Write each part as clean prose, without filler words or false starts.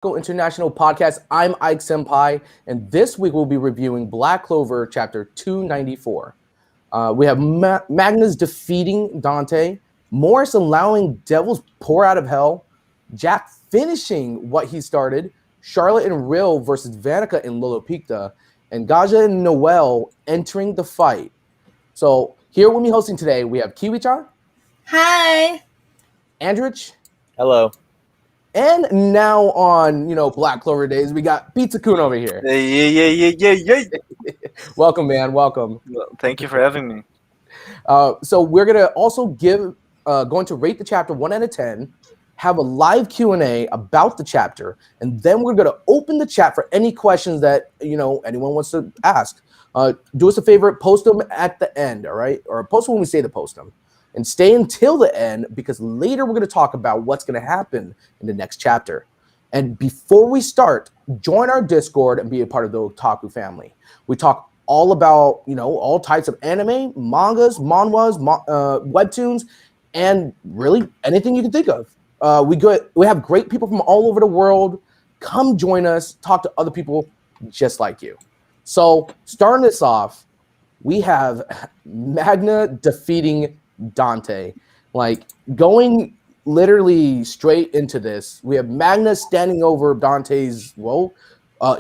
Otaku International Podcast. I'm Ike-Senpai, and this week we'll be reviewing Black Clover Chapter 294. We have Magnus defeating Dante, Moris allowing devils pour out of hell, Jack finishing what he started, Charlotte and Rill versus Vanica and Lolopechka, and Gadjah and Noelle entering the fight. So here with me hosting today, we have Kiwi-chan. Hi. Andrech. Hello. And now on, Black Clover Days, we got Pizza-kun over here. Yeah. Welcome, man. Welcome. Well, thank you for having me. So we're going to also going to rate the chapter 1 out of 10, have a live Q&A about the chapter, and then we're going to open the chat for any questions that, anyone wants to ask. Do us a favor, post them at the end, all right? Or post when we say to post them. And stay until the end, because later we're going to talk about what's going to happen in the next chapter. And before we start, join our Discord and be a part of the Otaku family. We talk all about, all types of anime, mangas, manhwas, webtoons, and really anything you can think of. We have great people from all over the world. Come join us, talk to other people just like you. So starting this off, we have Magna defeating Dante, like going literally straight into this. We have Magna standing over Dante's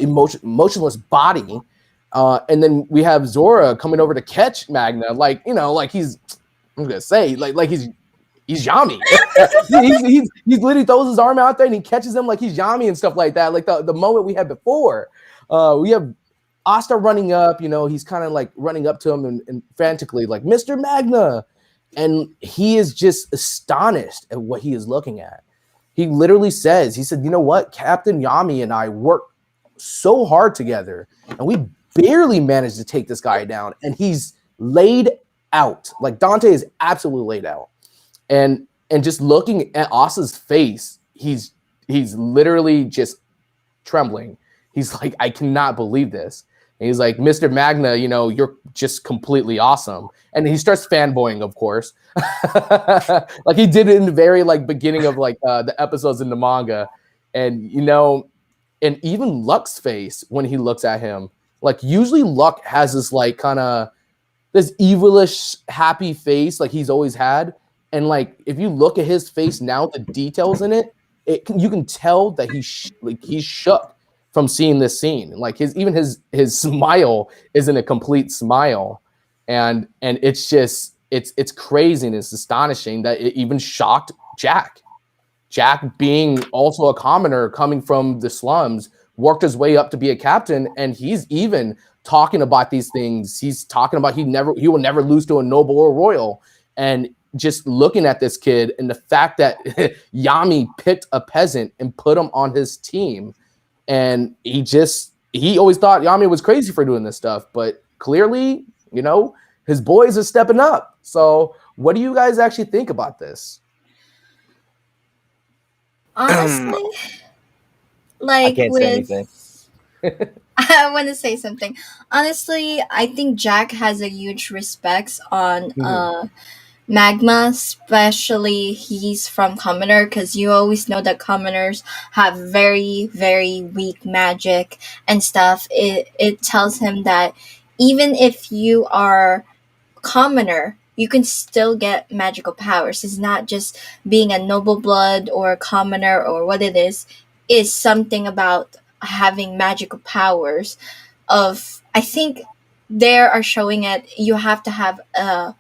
emotionless body, and then we have Zora coming over to catch Magna, like he's Yami. he literally throws his arm out there and he catches him like he's Yami and stuff like that. Like the moment we had before, we have Asta running up. He's kind of like running up to him and frantically like, Mr. Magna. And he is just astonished at what he is looking at. He literally said, you know what? Captain Yami and I worked so hard together, and we barely managed to take this guy down. And he's laid out. Like, Dante is absolutely laid out. And just looking at Asa's face, he's literally just trembling. He's like, I cannot believe this. And he's like, Mr. Magna, you're just completely awesome. And he starts fanboying, of course, like he did in the very beginning of the episodes in the manga. And and even Luck's face when he looks at him, usually Luck has this kind of this evilish happy face like he's always had. And if you look at his face now, the details in it, you can tell that he's shook from seeing this scene. His smile isn't a complete smile. And it's just it's crazy and it's astonishing that it even shocked Jack. Jack, being also a commoner coming from the slums, worked his way up to be a captain, and he's even talking about these things. He's talking about he will never lose to a noble or royal. And just looking at this kid and the fact that Yami picked a peasant and put him on his team, and he always thought Yami was crazy for doing this stuff, but clearly, his boys are stepping up. So what do you guys actually think about this? Honestly, I can't say anything. I want to say something. Honestly, I think Jack has a huge respect on Magma, especially he's from Commoner, because you always know that Commoners have very, very weak magic and stuff. It tells him that even if you are Commoner, you can still get magical powers. It's not just being a noble blood or a commoner or what it is something about having magical powers. I think they are showing it, you have to have a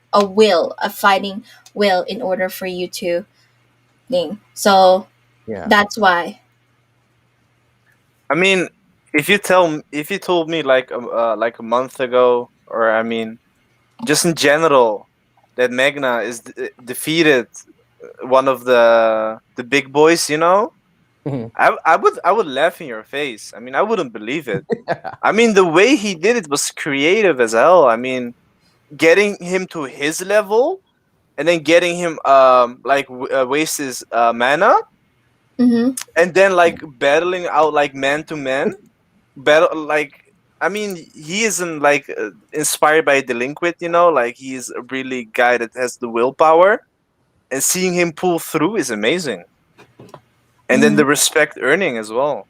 fighting will in order for you to thing. So that's why. I mean, if you told me like a month ago, or just in general, that Magna is defeated one of the big boys, Mm-hmm. I would laugh in your face. I wouldn't believe it. The way he did it was creative as hell. Getting him to his level, and then getting him waste his mana, Mm-hmm. and then battling out man to man. He isn't inspired by a delinquent, he's a really guy that has the willpower, and seeing him pull through is amazing. and then the respect earning as well.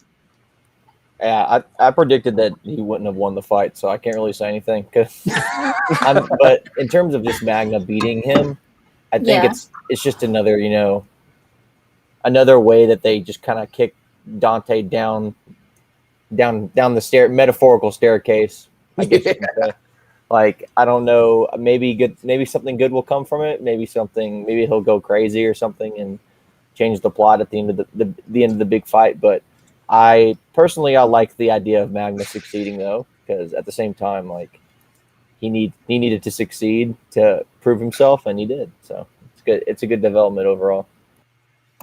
Yeah, I predicted that he wouldn't have won the fight, so I can't really say anything. But in terms of just Magna beating him, I think Yeah. it's just another another way that they just kind of kick Dante down the metaphorical staircase. I guess you can say. Like, I don't know, maybe something good will come from it. Maybe he'll go crazy or something and change the plot at the end of the end of the big fight. But I like the idea of Magna succeeding, though, because at the same time, like, he needed to succeed to prove himself, and he did. So it's good. It's a good development overall.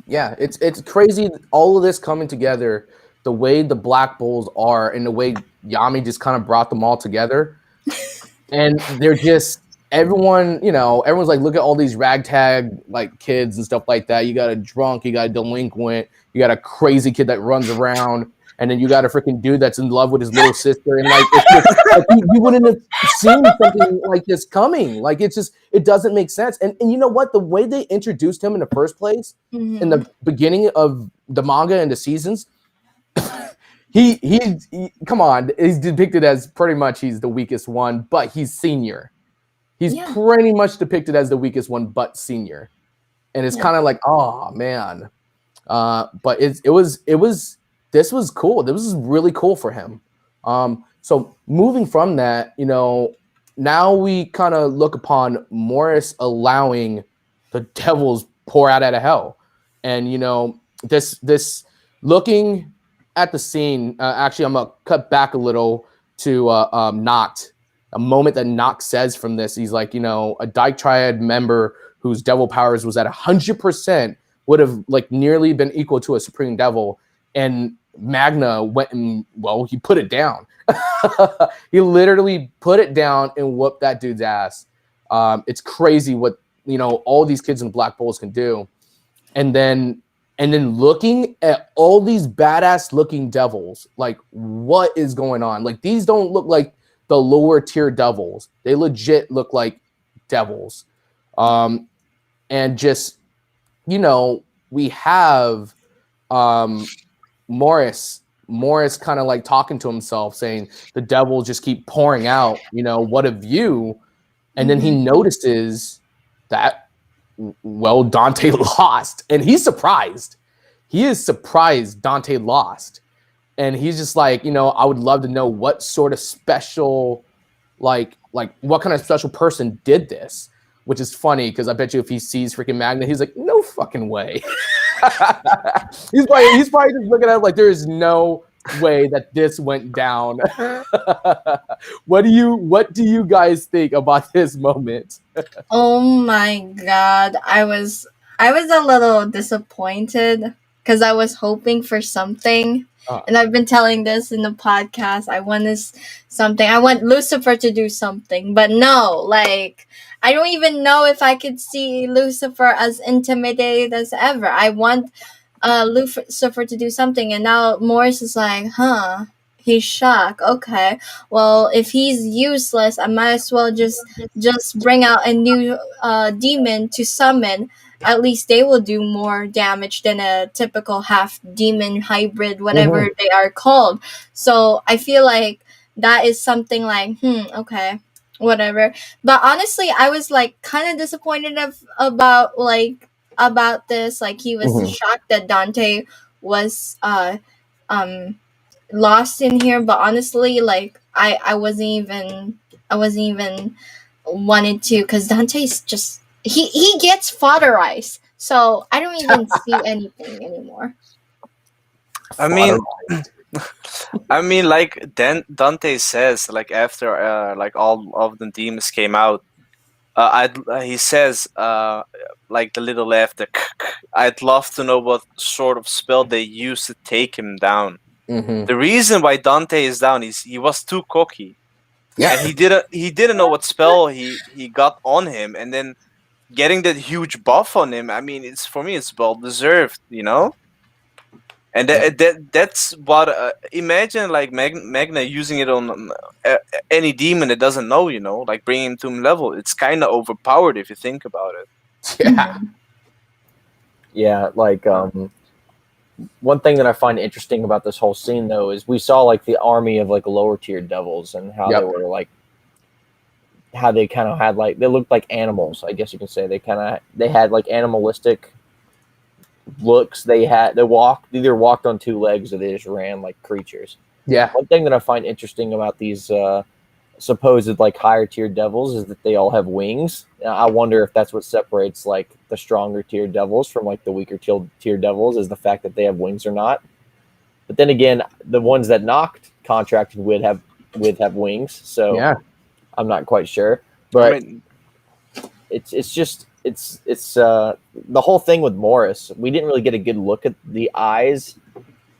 Yeah, it's crazy, all of this coming together, the way the Black Bulls are, and the way Yami just kind of brought them all together. And they're just everyone's like, look at all these ragtag like kids and stuff like that. You got a drunk, you got a delinquent, you got a crazy kid that runs around, and then you got a freaking dude that's in love with his little sister. And like, it's just, like you wouldn't have seen something like this coming. Like, it doesn't make sense. And you know what? The way they introduced him in the first place, in the beginning of the manga and the seasons, he come on, he's depicted as pretty much he's the weakest one, but he's senior. He's pretty much depicted as the weakest one, but senior. And it's kind of like, oh man. But this was cool. This was really cool for him. So moving from that, now we kind of look upon Moris allowing the devils pour out of hell. And this looking at the scene, actually, I'm gonna cut back a little to Noct. A moment that Noct says from this, he's like, a Dyke Triad member whose devil powers was at 100% would have like nearly been equal to a Supreme Devil, and Magna went and he put it down. He literally put it down and whooped that dude's ass. It's crazy what all these kids in Black Bulls can do, and then looking at all these badass looking devils, like, what is going on? Like, these don't look like the lower tier devils. They legit look like devils. And just, we have Moris kind of like talking to himself, saying the devils just keep pouring out, what a view. And then he notices that, Dante lost, and he's surprised. He is surprised Dante lost. And he's just like, I would love to know what sort of special, like what kind of special person did this, which is funny because I bet you if he sees freaking Magna, he's like, no fucking way. he's probably just looking at it like there is no way that this went down. What do you guys think about this moment? Oh my god, I was a little disappointed because I was hoping for something. And I've been telling this in the podcast. I want Lucifer to do something, but no, like, I don't even know if I could see Lucifer as intimidated as ever. I want Lucifer to do something, and now Moris is like, he's shocked. Okay, well, if he's useless, I might as well just bring out a new demon to summon. At least they will do more damage than a typical half demon hybrid, whatever they are called. So I feel like that is something like, okay, whatever. But honestly, I was like kind of disappointed about this. Like, he was shocked that Dante was lost in here. But honestly, like, I wasn't even wanted to, because Dante's just he gets fodderized, so I don't even see anything anymore. I mean, like Dante says, like, after like all of the demons came out, he says, like, the little laughter, I'd love to know what sort of spell they used to take him down. The reason why Dante is down is he was too cocky. Yeah, and he didn't know what spell he got on him, and then getting that huge buff on him. I mean, it's well deserved, And that's what imagine, like, Magna using it on any demon that doesn't know, like bringing him to level. It's kind of overpowered if you think about it. Yeah. Yeah, like one thing that I find interesting about this whole scene, though, is we saw like the army of like lower tier devils and how they were like, how they kind of had like, they looked like animals, I guess you can say. They had like animalistic looks. They either walked on two legs or they just ran like creatures. Yeah. One thing that I find interesting about these supposed like higher tier devils is that they all have wings. I wonder if that's what separates like the stronger tier devils from like the weaker tier devils, is the fact that they have wings or not. But then again, the ones that Noct contracted with have wings, so Yeah. I'm not quite sure. But I mean, it's the whole thing with Moris. We didn't really get a good look at the eyes,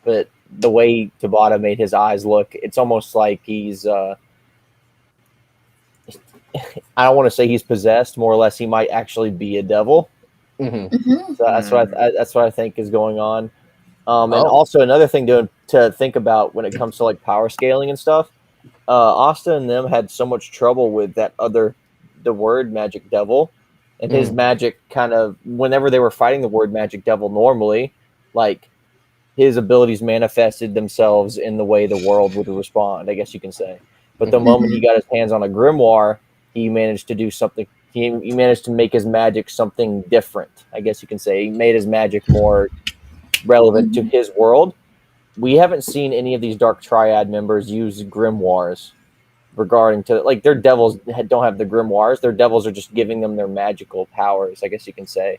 but the way Tabata made his eyes look, it's almost like he's I don't want to say he's possessed. More or less, he might actually be a devil. Mm-hmm. So that's what I think is going on. And also another thing to think about when it comes to like power scaling and stuff. Asta and them had so much trouble with the word magic devil, and his magic kind of, whenever they were fighting the word magic devil normally, like his abilities manifested themselves in the way the world would respond, I guess you can say. But the moment he got his hands on a grimoire, he managed to do something. He managed to make his magic something different, I guess you can say. He made his magic more relevant to his world. We haven't seen any of these Dark Triad members use grimoires regarding to, like, their devils don't have the grimoires. Their devils are just giving them their magical powers, I guess you can say.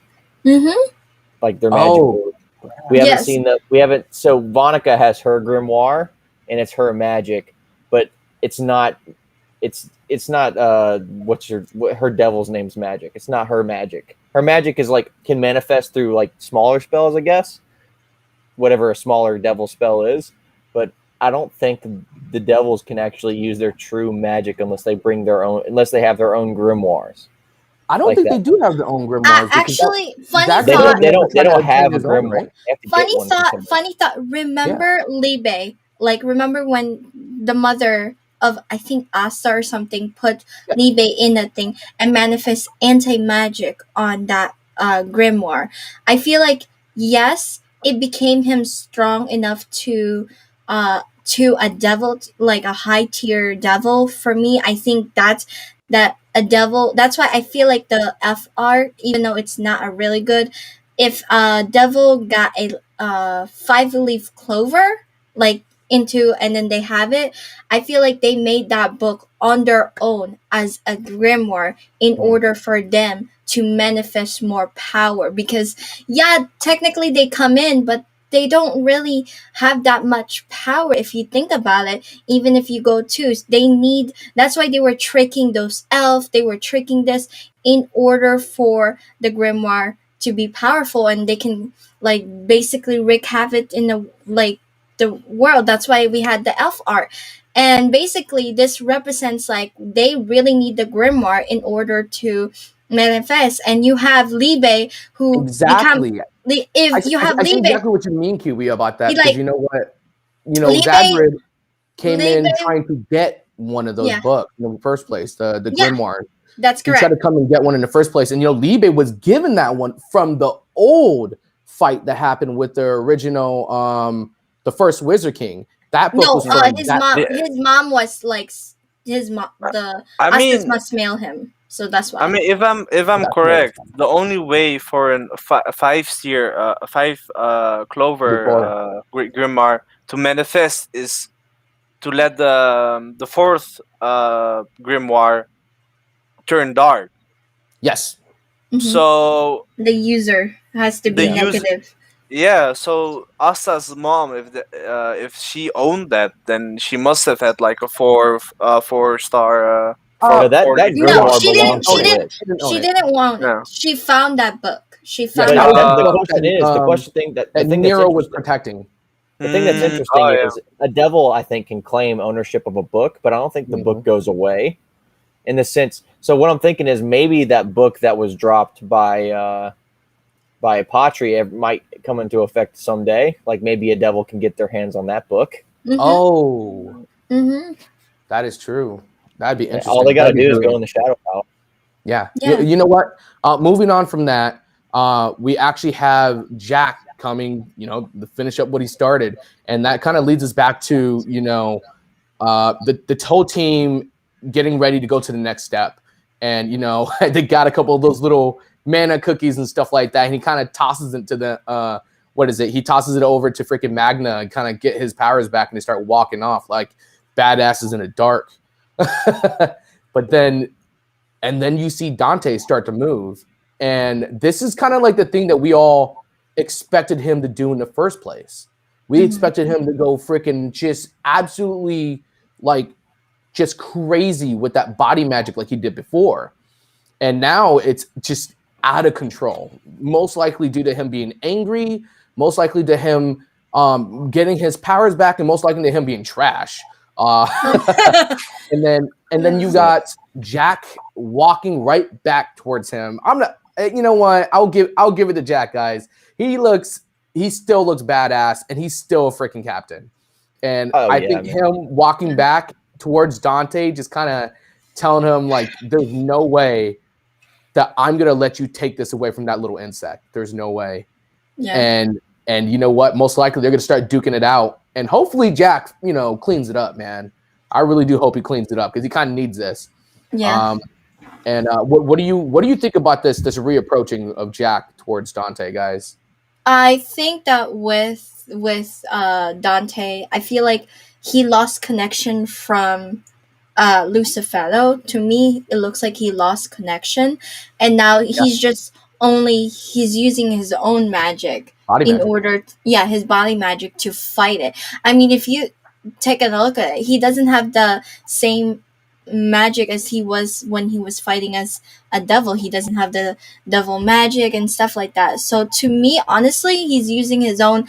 Like their magical. We haven't seen that. So Vanica has her grimoire and it's her magic, but it's not what her devil's name's magic. It's not her magic. Her magic is like, can manifest through like smaller spells, I guess. Whatever a smaller devil spell is, but I don't think the devils can actually use their true magic unless they have their own grimoires. I don't think they do have their own grimoires. Actually, funny thought. They don't have a grimoire. Right? Funny thought. Remember Libe? Like, remember when the mother of, I think, Asta or something put Libe in a thing and manifest anti-magic on that grimoire? I feel like, yes, it became him strong enough to a devil, like a high tier devil. For me, I think that a devil. That's why I feel like the FR, even though it's not a really good, if a devil got a 5-leaf clover, like into, and then they have it, I feel like they made that book on their own as a grimoire in order for them to manifest more power. Because technically they come in, but they don't really have that much power if you think about it. Even if you go to, that's why they were tricking those elves, they were tricking this in order for the grimoire to be powerful, and they can like basically wreak havoc in the world. That's why we had the elf art. And basically this represents like they really need the grimoire in order to manifest. And you have Libe who exactly. I see exactly what you mean, Kiwi, about that, because you know what? Zagrid came in trying to get one of those books in the first place, the grimoire. That's correct. He tried to come and get one in the first place. And Libe was given that one from the old fight that happened with the original the first Wizard King. That book was his mom was like Astas must mail him. So that's why. I mean, if I'm correct, the only way for a 5-tier, 5 Clover grimoire to manifest is to let the 4th grimoire turn dark. Yes. So the user has to be negative. Yeah, so Asta's mom, if she owned that, then she must have had like a 4-star. She didn't want it. She found that book. She found the question thing that Nero was protecting. The thing that's interesting is a devil, I think, can claim ownership of a book, but I don't think the book goes away. In the sense, so what I'm thinking is maybe that book that was dropped by Patri might come into effect someday. Like maybe a devil can get their hands on that book. Oh, that is true. That'd be interesting. All they gotta do is go in the shadow pile. Yeah. You know what? Moving on from that, we actually have Jack Jack coming, to finish up what he started. And that kind of leads us back to, the whole team getting ready to go to the next step. And, they got a couple of those little mana cookies and stuff like that. And he kind of tosses it to the, he tosses it over to freaking Magna and kind of get his powers back, and they start walking off like badasses in the dark. But then you see Dante start to move. And this is kind of like the thing that we all expected him to do in the first place. We expected him to go freaking just absolutely like just crazy with that body magic like he did before. And now it's just out of control, most likely due to him being angry, most likely to him getting his powers back, and most likely to him being trash. And then you got Jack walking right back towards him. I'm not, you know what? I'll give it to Jack, guys. He still looks badass, and he's still a freaking captain. And I think him walking back towards Dante, just kind of telling him like, there's no way that I'm gonna let you take this away from that little insect. There's no way. Yeah. And you know what? Most likely they're gonna start duking it out, and hopefully Jack, cleans it up, man. I really do hope he cleans it up because he kind of needs this. Yeah. What do you think about this reapproaching of Jack towards Dante, guys? I think that with Dante, I feel like he lost connection from Lucifero. To me, it looks like he lost connection, and now he's using his own magic his body magic to fight it. I mean, if you take a look at it, he doesn't have the same magic as he was when he was fighting as a devil. He doesn't have the devil magic and stuff like that. So to me, honestly, he's using his own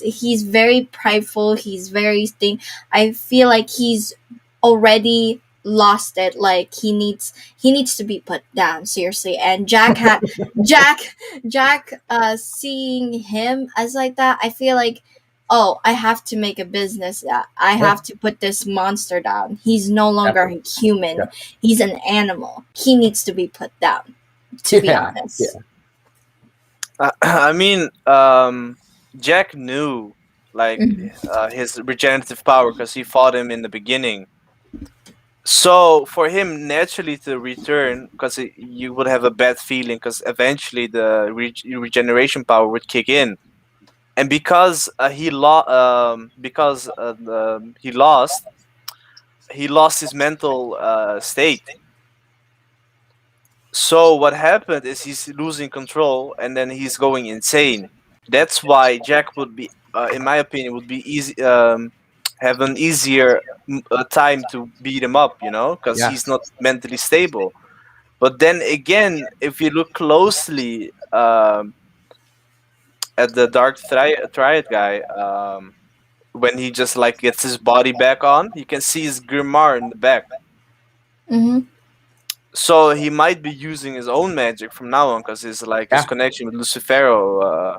he's very prideful. He's very I feel like he's already lost it. Like he needs to be put down, seriously. And Jack seeing him as like that, I feel like, oh, I have to make a business that I have to put this monster down. He's no longer a human. Yeah. He's an animal. He needs to be put down, to be honest. Yeah. I mean, Jack knew his regenerative power because he fought him in the beginning. So for him naturally to return, because you would have a bad feeling, because eventually the regeneration power would kick in. And because he lost his mental state. So what happened is he's losing control, and then he's going insane. That's why Jack would be, in my opinion, would be easy, have an easier time to beat him up, because he's not mentally stable. But then again, if you look closely at the Dark Triad guy, when he just gets his body back on, you can see his grimoire in the back. Mm-hmm. So he might be using his own magic from now on, because his connection with Lucifero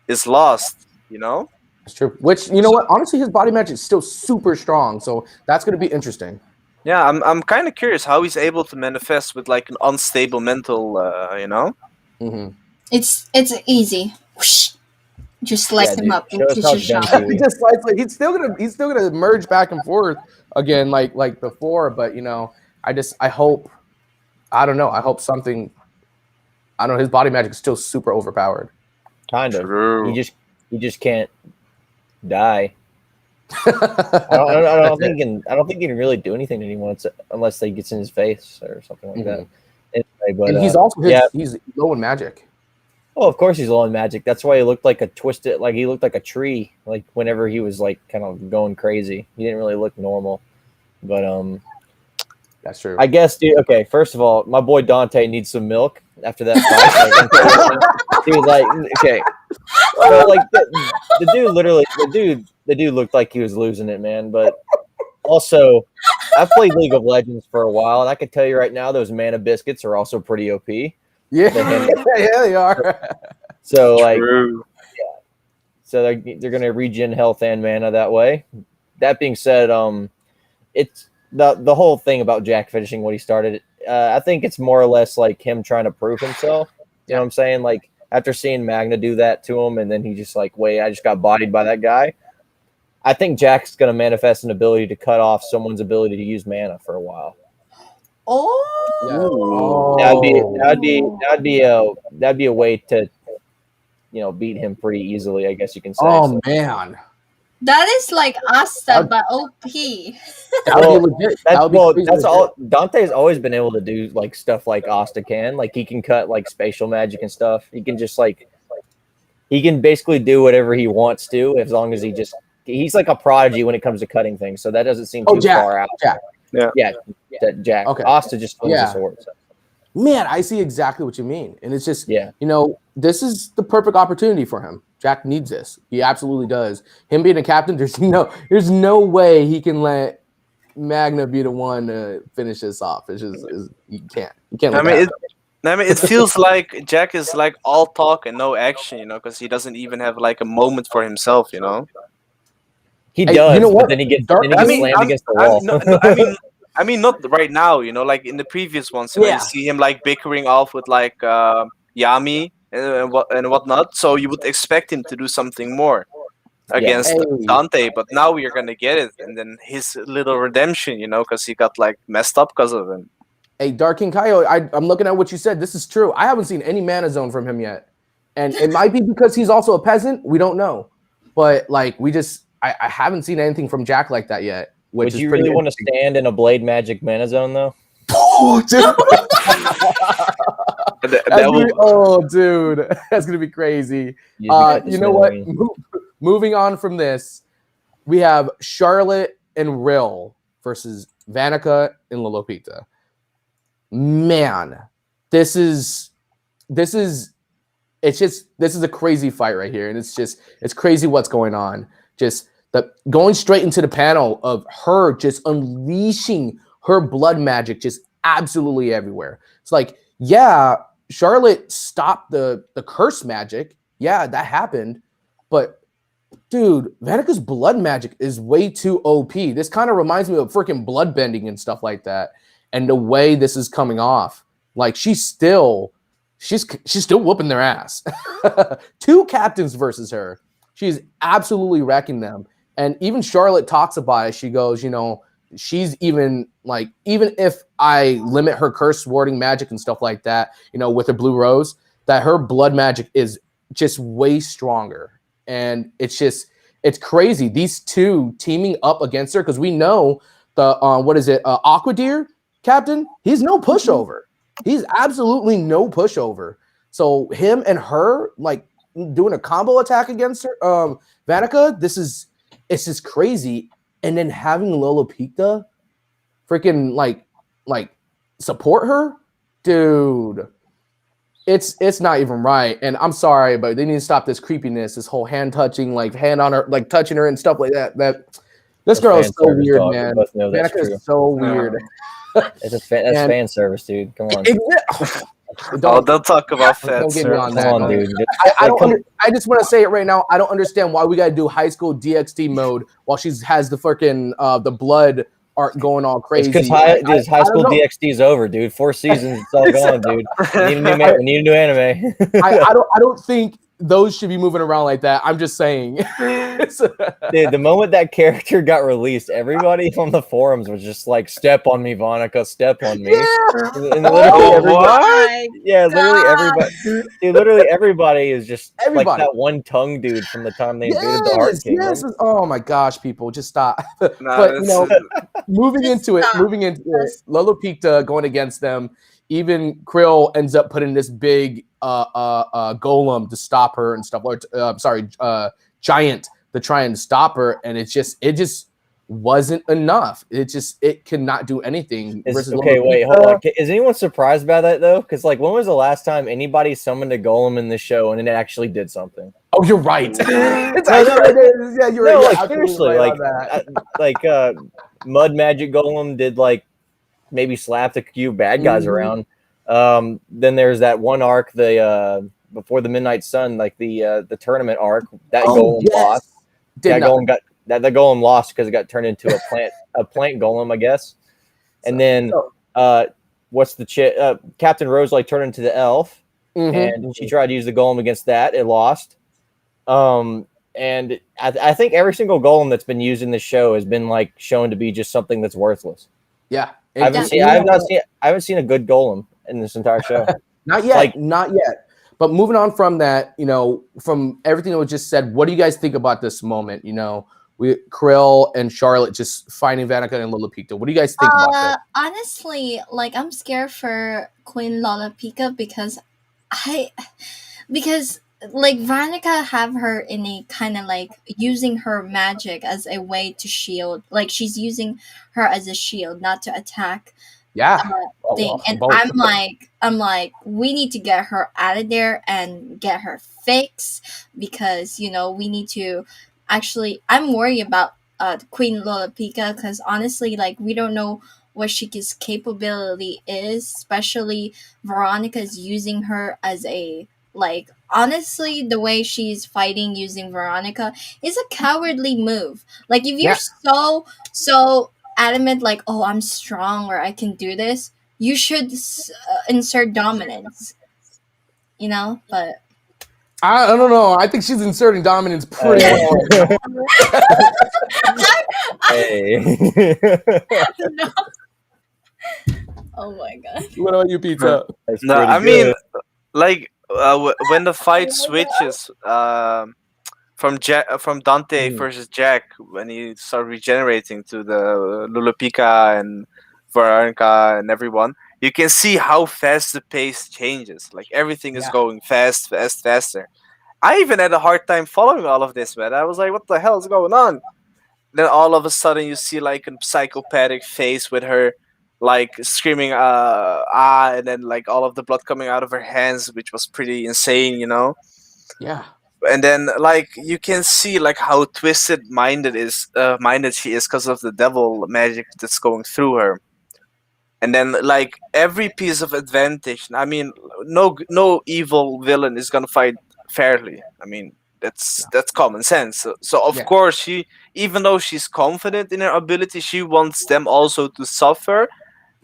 is lost. It's true. Which, you know what? Honestly, his body magic is still super strong, so that's going to be interesting. Yeah, I'm kind of curious how he's able to manifest with an unstable mental, Mm-hmm. It's easy. Whoosh. Just slice him up into a shot. He's still gonna merge back and forth again like before, but I hope something. I don't know. His body magic is still super overpowered. Kind of. True. He just can't die. I don't think he can really do anything to anyone unless they gets in his face or something like that. Anyway, but and he's also he's low in magic. Oh, of course he's low in magic. That's why he looked like he looked like a tree, whenever he was kind of going crazy. He didn't really look normal. But that's true. I guess, dude. Okay, first of all, my boy Dante needs some milk after that fight. He was like, okay. So, the dude literally, the dude looked like he was losing it, man. But also, I've played League of Legends for a while, and I can tell you right now, those mana biscuits are also pretty OP. Yeah, they are. So so they're gonna regen health and mana that way. That being said, it's the whole thing about Jack finishing what he started. I think it's more or less like him trying to prove himself. You know what I'm saying? after seeing Magna do that to him, and then he just like, wait, I just got bodied by that guy. I think Jack's going to manifest an ability to cut off someone's ability to use mana for a while. Oh, That'd be a way to, beat him pretty easily. I guess you can say. Oh man, that is like Asta, but OP. that would be legit. That's all. Dante's always been able to do like stuff like Asta can. Like he can cut like spatial magic and stuff. He can just like he can basically do whatever he wants to as long as he's like a prodigy when it comes to cutting things. So that doesn't seem too far out. Jack. Yeah. Jack. Okay. Asta just swings the sword. So. Man, I see exactly what you mean. And it's just, Yeah. This is the perfect opportunity for him. Jack needs this. He absolutely does. Him being a captain, there's no way he can let Magna be the one to finish this off. It's just, you can't. It feels like Jack is like all talk and no action, because he doesn't even have like a moment for himself, He does, you know what? but then he gets slammed against the wall. I mean, not right now, like in the previous ones, you see him like bickering off with like Yami and whatnot. So you would expect him to do something more against Dante, but now we are gonna get it, and then his little redemption, because he got like messed up because of him. Hey, Dark King Kaio, I'm looking at what you said. This is true. I haven't seen any mana zone from him yet, and it might be because he's also a peasant. We don't know, but like I haven't seen anything from Jack like that yet. Would you really want to stand in a Blade Magic mana zone, though? Oh, dude. Dude. That's going to be crazy. You know what? Moving on from this, we have Charlotte and Rill versus Vanica and Lolopechka. Man, this is a crazy fight right here. And it's crazy what's going on. Just going straight into the panel of her just unleashing her blood magic just absolutely everywhere. It's like, yeah, Charlotte stopped the curse magic. Yeah, that happened. But, dude, Vanica's blood magic is way too OP. This kind of reminds me of freaking bloodbending and stuff like that. And the way this is coming off. Like, she's still whooping their ass. 2 captains versus her. She's absolutely wrecking them. And even Charlotte talks about it. She goes, she's even if I limit her curse warding magic and stuff like that, with her blue rose, that her blood magic is just way stronger. And it's crazy. These two teaming up against her, because we know the Aqua Deer captain, he's no pushover. He's absolutely no pushover. So him and her like doing a combo attack against her, Vanica, it's just crazy. And then having Lolopechka freaking like support her, dude. It's not even right. And I'm sorry, but they need to stop this creepiness, this whole hand touching, like hand on her, like touching her and stuff like that. This girl is so weird, man. Vanica is so weird. That's fan service, dude. Come on. Don't talk about fan don't get me on service. that. Come on, dude. I just want to say it right now. I don't understand why we got to do high school DxD mode while she has the freaking the blood art going all crazy. Because high school DxD is over, dude. 4 seasons, it's all gone, dude. We need a new anime. I don't think those should be moving around like that. I'm just saying. Dude, the moment that character got released, everybody on the forums was just like, "Step on me, Vanica, step on me." Yeah. And literally everybody is just like that one tongue dude from the time they invaded the Heart Kingdom. Yes. Oh my gosh, people, just stop. But moving into it, Lolopechka going against them. Even Krill ends up putting this big golem to stop her and stuff. Giant to try and stop her, and it just wasn't enough. It cannot do anything. Okay, wait, hold on. Is anyone surprised by that though? Because like, when was the last time anybody summoned a golem in the show and it actually did something? Oh, you're right. Yeah, you're right. Like seriously, right Mud Magic Golem did like maybe slapped a few bad guys around. Then there's that one arc, the before the Midnight Sun, like the tournament arc. That golem lost. That golem lost because it got turned into a plant golem, I guess. And then what's the Captain Rose like turned into the elf, and she tried to use the golem against that. It lost. And I think every single golem that's been used in the show has been like shown to be just something that's worthless. Yeah, I haven't seen a good golem in this entire show. Not yet, not yet. But moving on from that, from everything that was just said, what do you guys think about this moment? Krill and Charlotte just fighting Vanica and Lolopechka. What do you guys think about that? Honestly, like I'm scared for Queen Lolopechka because like Vanica have her in a kind of like using her magic as a way to shield. Like she's using her as a shield, not to attack. Yeah. Thing. And I'm like, we need to get her out of there and get her fixed because we need to. Actually, I'm worried about Queen Lolopechka because honestly, like we don't know what Shika's capability is. Especially Veronica's using her as a like. Honestly, the way she's fighting using Veronica is a cowardly move. Like if you're so adamant, like I'm strong or I can do this, you should insert dominance. But. I don't know. I think she's inserting dominance pretty well. Hey. No. Oh my god. What about you, Pizza? No, I mean, like when the fight switches from Dante versus Jack, when he started regenerating to the Lolopechka and Veronica and everyone, you can see how fast the pace changes. Like everything is going faster. I even had a hard time following all of this, man. I was like, what the hell is going on? Then all of a sudden you see like a psychopathic face with her like screaming and then like all of the blood coming out of her hands, which was pretty insane, Yeah. And then like you can see like how twisted minded she is because of the devil magic that's going through her. And then like every piece of advantage, I mean, no evil villain is gonna fight fairly. I mean, that's common sense. So of course she, even though she's confident in her ability, she wants them also to suffer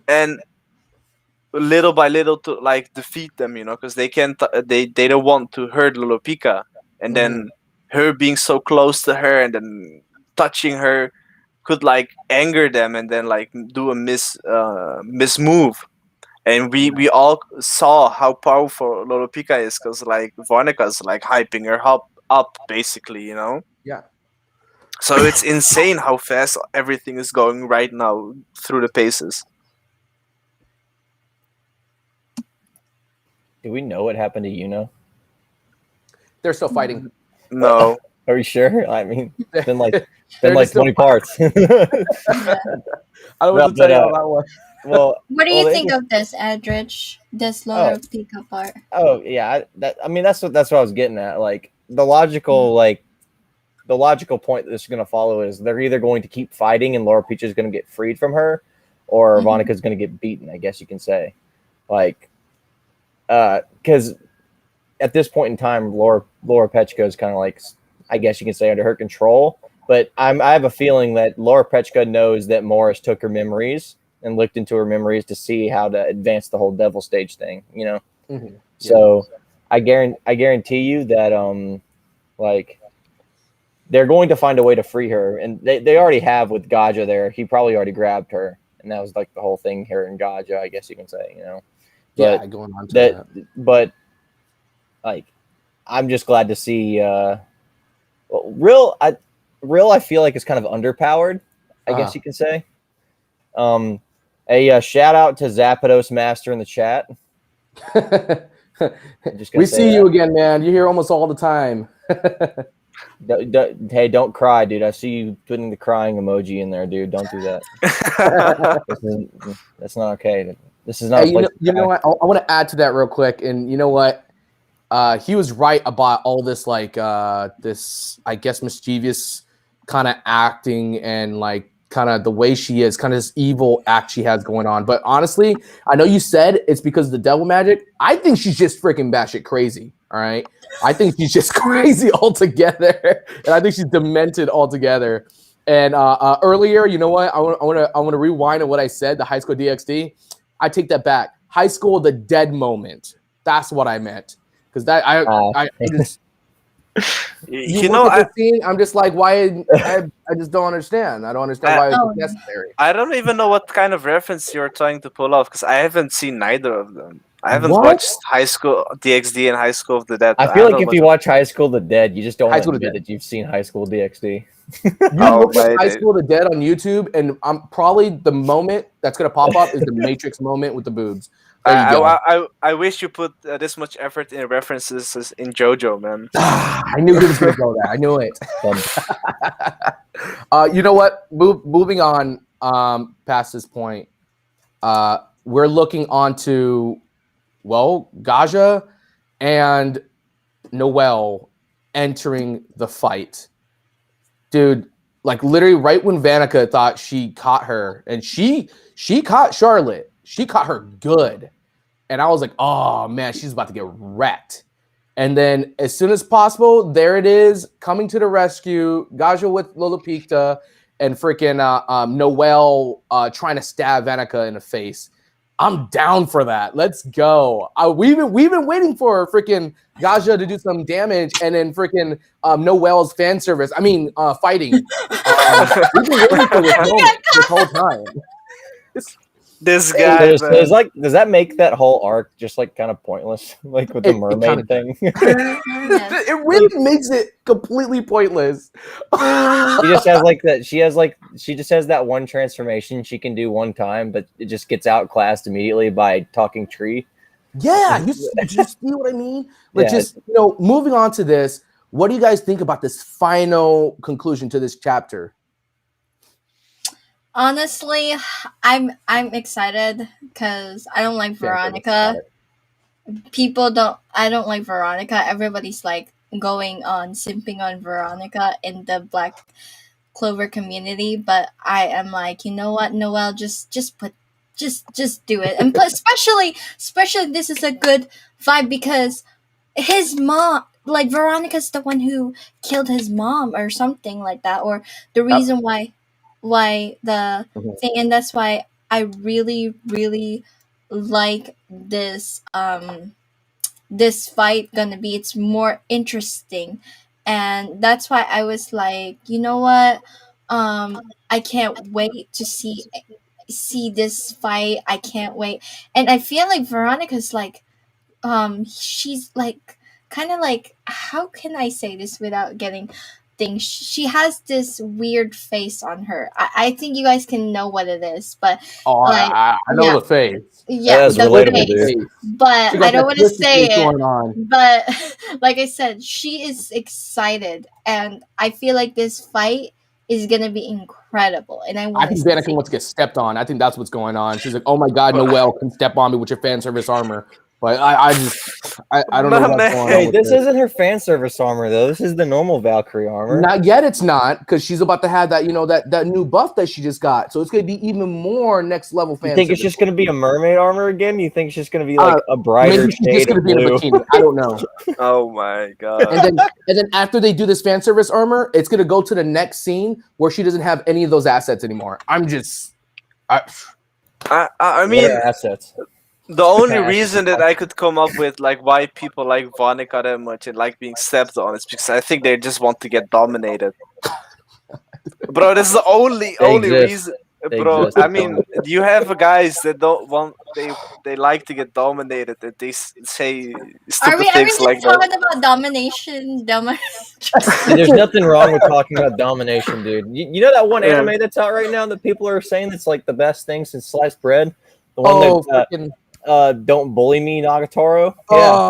and little by little to like defeat them, because they can't they don't want to hurt Lolopechka. And then her being so close to her and then touching her could like anger them and then like do a miss move. And we all saw how powerful Lolopechka is because like Vanica's like hyping her up basically, Yeah. So it's insane how fast everything is going right now through the paces. Do we know what happened to Yuno? They're still fighting. No. Are you sure? I mean, it's been like 20 parts. I don't want to tell you how that was. Well, what do you think of this, Andrech? This Lolopechka part? Oh yeah, that's what I was getting at. Like the logical point that this is going to follow is they're either going to keep fighting and Lolopechka is going to get freed from her, or Vanica is going to get beaten. I guess you can say, like, because at this point in time, Lolopechka is kind of like, I guess you can say, under her control. But I have a feeling that Lolopechka knows that Moris took her memories and looked into her memories to see how to advance the whole devil stage thing, So I guarantee you that like they're going to find a way to free her, and they already have with Gadjah there. He probably already grabbed her, and that was like the whole thing here in Gadjah, I guess you can say, But going on to that. But like, I'm just glad to see Rill. I feel like is kind of underpowered, I guess you can say. A shout out to Zapdos Master in the chat. We see you again, man. You're here almost all the time. Hey, don't cry, dude. I see you putting the crying emoji in there, dude. Don't do that. That's not okay. This is not. Hey, you know what? I want to add to that real quick. And you know what? He was right about all this, like this, I guess, mischievous kind of acting and like kind of the way she is, kind of this evil act she has going on. But honestly, I know you said it's because of the devil magic. I think she's just freaking batshit crazy. All right. I think she's just crazy altogether. And I think she's demented altogether. And earlier, you know what? I want to rewind on what I said, the high school DxD. I take that back. High school, the dead moment. That's what I meant. Because that I just You know, look at the scene, I'm just like, why? I just don't understand. I don't understand why it's necessary. I don't even know what kind of reference you're trying to pull off because I haven't seen neither of them. I haven't What? watched High School DxD and High School of the Dead. I feel like if you watch High School of the Dead, you just don't High want to School of the admit that you've seen High School DxD. You Oh, look at my High days. School of the Dead on YouTube, and I'm probably the moment that's gonna pop up is the Matrix moment with the boobs. There you go. I wish you put this much effort in references in JoJo, man. I knew he was gonna go there. I knew it. You know what? Moving on past this point, we're looking onto Gadjah and Noelle entering the fight. Dude, like literally right when Vanica thought she caught her, and she caught Charlotte. She caught her good. And I was like, oh man, she's about to get wrecked. And then as soon as possible, there it is, coming to the rescue, Gadjah with Lolopechka and freaking Noelle trying to stab Vanica in the face. I'm down for that. Let's go. We've been waiting for freaking Gadjah to do some damage, and then freaking Noelle's fan service. I mean, fighting. We've been waiting for this moment this whole time. This guy, does that make that whole arc just like kind of pointless, like with the mermaid thing? It really makes it completely pointless. She just has like that. She just has that one transformation she can do one time, but it just gets outclassed immediately by talking tree. Yeah, you see what I mean? Like, just moving on to this. What do you guys think about this final conclusion to this chapter? Honestly, I'm excited because I don't like Veronica. I don't like Veronica. Everybody's like going on simping on Veronica in the Black Clover community, but I am like, you know what, Noelle, just do it. And especially this is a good vibe because his mom, like Veronica's the one who killed his mom or something like that, or the reason why the thing, and that's why I really like this this fight gonna be. It's more interesting, and that's why I was like, you know what, I can't wait to see this fight. I can't wait, and I feel like Veronica's like she's like kind of like, how can I say this without getting things? She has this weird face on her. I think you guys can know what it is, but I know the face. Yeah, that's relatable, dude. But I don't want to say it. Going on. But like I said, she is excited, and I feel like this fight is gonna be incredible. And I think Vanica wants to get stepped on. I think that's what's going on. She's like, oh my god, Noelle can step on me with your fan service armor. But I don't know what's going on. Hey, this isn't her fan service armor though. This is the normal Valkyrie armor. Not yet, it's not, because she's about to have that, that new buff that she just got. So it's gonna be even more next level fan. You think it's just gonna be a mermaid armor again? You think it's just gonna be like a brighter shade of blue? In a bikini. I don't know. Oh my god! And then after they do this fan service armor, it's gonna go to the next scene where she doesn't have any of those assets anymore. I mean, assets. The only reason that I could come up with like why people like Vanica that much and like being stepped on is because I think they just want to get dominated. Bro, this is the only reason. Bro, I mean, you have guys that don't want they like to get dominated, that they say stupid things like that. Are we talking about domination? There's nothing wrong with talking about domination, dude. You know that one anime that's out right now that people are saying that's like the best thing since sliced bread? The one Don't Bully Me, Nagatoro. Yeah,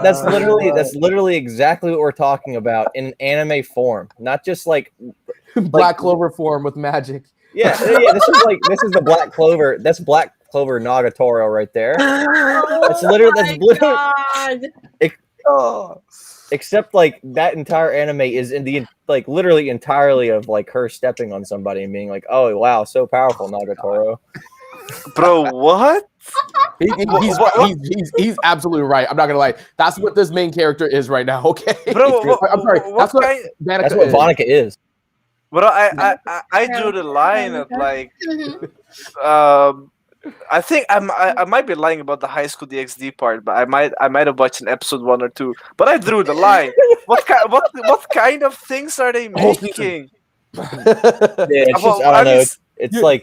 that's literally exactly what we're talking about in anime form, not just like Black Clover form with magic. Yeah. This is the Black Clover. That's Black Clover Nagatoro right there. That's literally. Except like that entire anime is in the like literally entirely of like her stepping on somebody and being like, oh wow, so powerful, Nagatoro. Bro, what? He's absolutely right. I'm not gonna lie. That's what this main character is right now. Okay, bro. I'm sorry. That's what Vanica is. But I drew the line at like I think I might be lying about the High School DxD part, but I might have watched an episode 1 or 2. But I drew the line. What kind of things are they Whole season. making? Yeah, it's just Well, I don't know. mean, It's like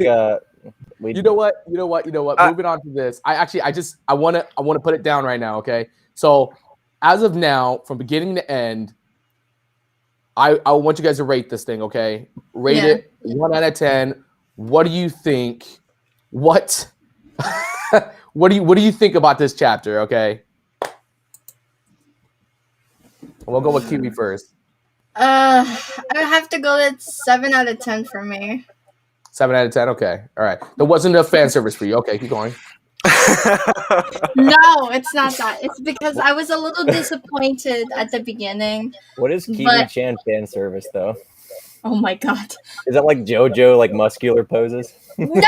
we You know what? Moving on to this, I want to put it down right now. Okay, so as of now, from beginning to end, I want you guys to rate this thing. Okay, rate it 1 out of 10. What do you think? What what do you think about this chapter? Okay, we'll go with Kiwi first. I have to go with 7 out of 10 for me. 7 out of 10. Okay, all right. There wasn't enough fan service for you. Okay, keep going. No, it's not that. It's because I was a little disappointed at the beginning. What is Kiwi-chan fan service though? Oh my god. Is that like JoJo, like muscular poses? No!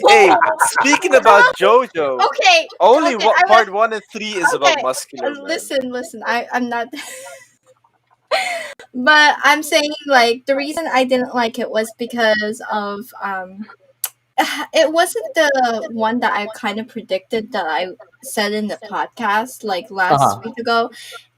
Hey, speaking about JoJo, Okay. only okay, part 1 and 3 is about muscular. Man. Listen. I'm not. But I'm saying like the reason I didn't like it was because of it wasn't the one that I kind of predicted that I said in the podcast like last week ago.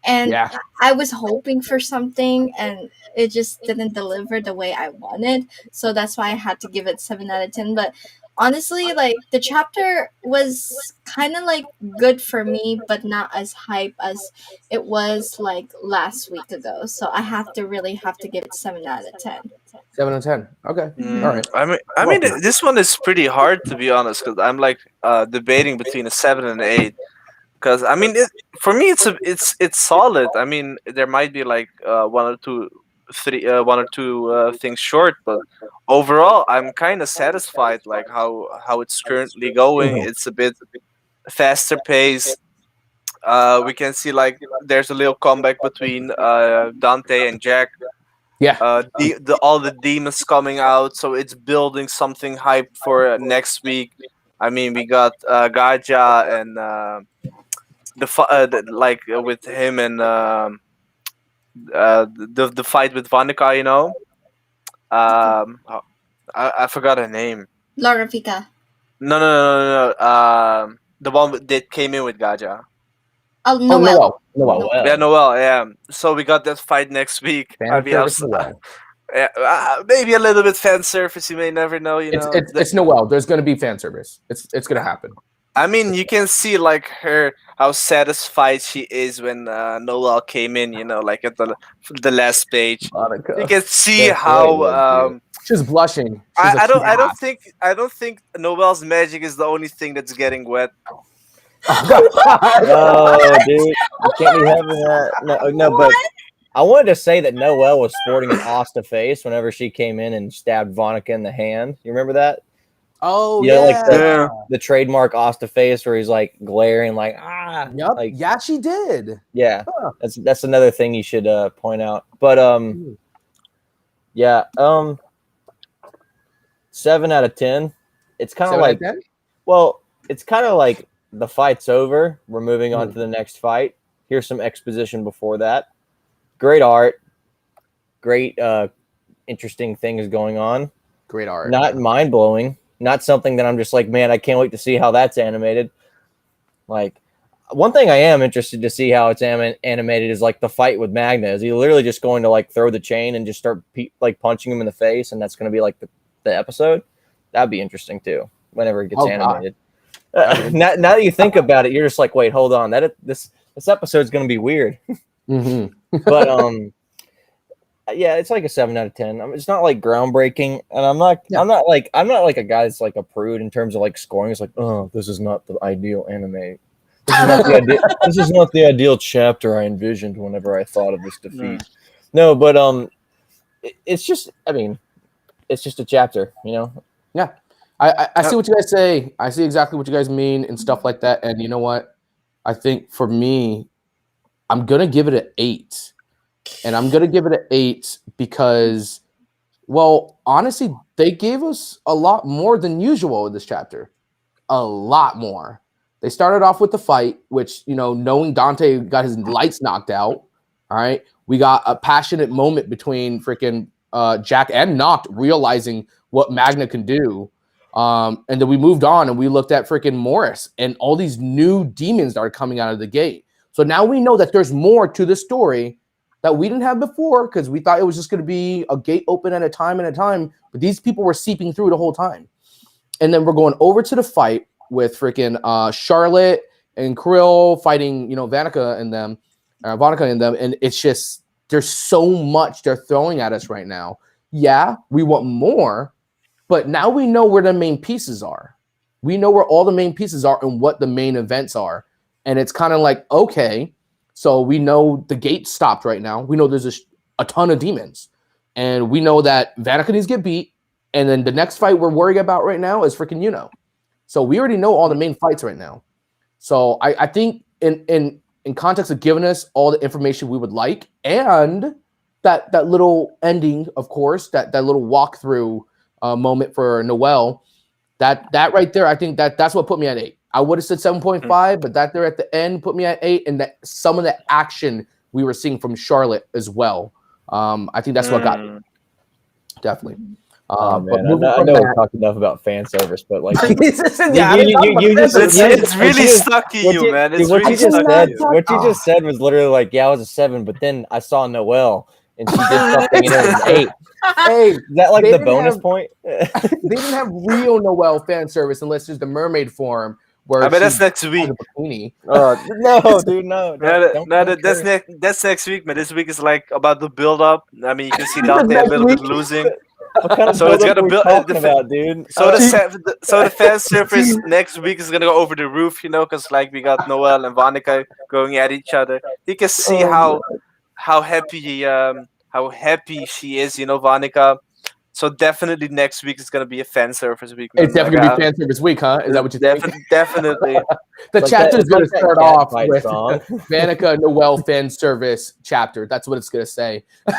And Yeah. I was hoping for something and it just didn't deliver the way I wanted. So that's why I had to give it 7 out of 10. But honestly, like the chapter was kind of like good for me, but not as hype as it was like last week ago. So I have to give it 7 out of 10. 7 out of 10. Okay. All right. I mean, this one is pretty hard to be honest, because I'm like debating between a 7 and an 8. Because I mean, for me, it's solid. I mean, there might be like one or two things short, but overall, I'm kind of satisfied. Like how it's currently going. It's a bit faster pace. We can see like there's a little comeback between Dante and Jack. Yeah. All the demons coming out, so it's building something hype for next week. I mean, we got Gadjah and with him and the fight with Vanica, you know. I forgot her name. Lolopechka. No. The one that came in with Gadjah. Oh, Noelle. Noelle. Yeah, Noelle. Yeah. So we got that fight next week. Fan service Noelle. Maybe a little bit fan service. You may never know. You know, it's Noelle. There's going to be fan service. It's going to happen. I mean, you can see like how satisfied she is when Noelle came in. You know, like at the last page. Monica. You can see how she's blushing. I don't think Noelle's magic is the only thing that's getting wet. Oh, dude, you can't be having that. No, but I wanted to say that Noelle was sporting an Asta face whenever she came in and stabbed Vanica in the hand. You remember that? Oh, you know, like the trademark Asta face where he's like glaring, like Yep. like, yeah, she did. Yeah, that's another thing you should point out. But 7 out of 10. It's kind of like, well, it's kind of like the fight's over. We're moving on to the next fight. Here's some exposition before that. Great art. Great, interesting things going on. Great art. Not mind-blowing. Not something that I'm just like, man, I can't wait to see how that's animated. Like, one thing I am interested to see how it's animated is like the fight with Magna. Is he literally just going to like throw the chain and just start like punching him in the face, and that's going to be like the episode? That'd be interesting too. Whenever it gets animated. Now that you think about it, you're just like, wait, hold on. This episode's going to be weird. But yeah, it's like a 7 out of 10. It's not like groundbreaking, and I'm not like a guy that's like a prude in terms of like scoring. It's like, oh, this is not the ideal anime. This is not the ideal chapter I envisioned whenever I thought of this defeat. No, but it's just, I mean, it's just a chapter, you know. Yeah, I see what you guys say. I see exactly what you guys mean and stuff like that. And you know what? I think for me, I'm gonna give it an 8. And I'm going to give it an 8 because, well, honestly, they gave us a lot more than usual in this chapter. A lot more. They started off with the fight, which, you know, knowing Dante got his lights knocked out. All right. We got a passionate moment between freaking Jack and Noct realizing what Magna can do. And then we moved on and we looked at freaking Moris and all these new demons that are coming out of the gate. So now we know that there's more to the story that we didn't have before because we thought it was just going to be a gate open at a time. But these people were seeping through the whole time. And then we're going over to the fight with freaking Charlotte and Rill fighting, Vanica and them. And it's just, there's so much they're throwing at us right now. Yeah, we want more, but now we know where the main pieces are. We know where all the main pieces are and what the main events are. And it's kind of like, okay, so we know the gate stopped right now. We know there's a ton of demons. And we know that Vanica needs to get beat. And then the next fight we're worried about right now is freaking So we already know all the main fights right now. So I think in context of giving us all the information we would like and that little ending, of course, that little walkthrough moment for Noelle, that right there, I think that's what put me at 8. I would have said 7.5, but that there at the end put me at 8, and that some of the action we were seeing from Charlotte as well. I think that's what got me. Definitely. Man, I know we've talked enough about fan service, but like, it's really stuck to you, man. It's really stuck to you. What you just said was literally like, yeah, I was a 7, but then I saw Noelle and she did something and it was an 8. Hey, is that like the bonus point? They didn't have real Noelle fan service unless there's the mermaid form. Where I bet that's next week. No, dude, no. That's next week, man. This week is like about the build up. I mean, you can see Dante a little bit losing. What kind of so it's gonna build about, dude. So the fan service next week is gonna go over the roof, because like we got Noelle and Vanica going at each other. You can see how happy she is, Vanica. So definitely next week is gonna be a fan service week. Man. It's definitely gonna be fan service week, huh? Is that what you think? Definitely. The chapter is gonna start off with Vanica Noelle fan service chapter. That's what it's gonna say. Dude,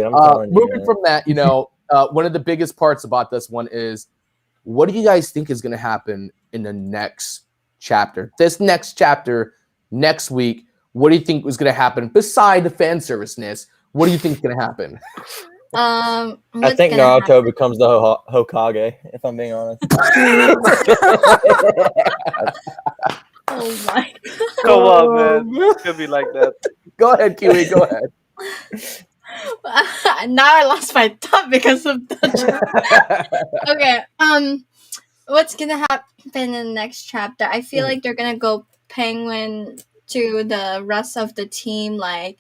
I'm telling you, moving from that, one of the biggest parts about this one is, what do you guys think is gonna happen in the next chapter? This next chapter, next week, what do you think was gonna happen beside the fan serviceness? What do you think is gonna happen? I think Naruto becomes the Hokage, if I'm being honest. Oh my! Come on, man. It could be like that. Go ahead, Kiwi. Go ahead. Now I lost my thought because of that. Okay. What's gonna happen in the next chapter? I feel like they're gonna go Penguin to the rest of the team, like.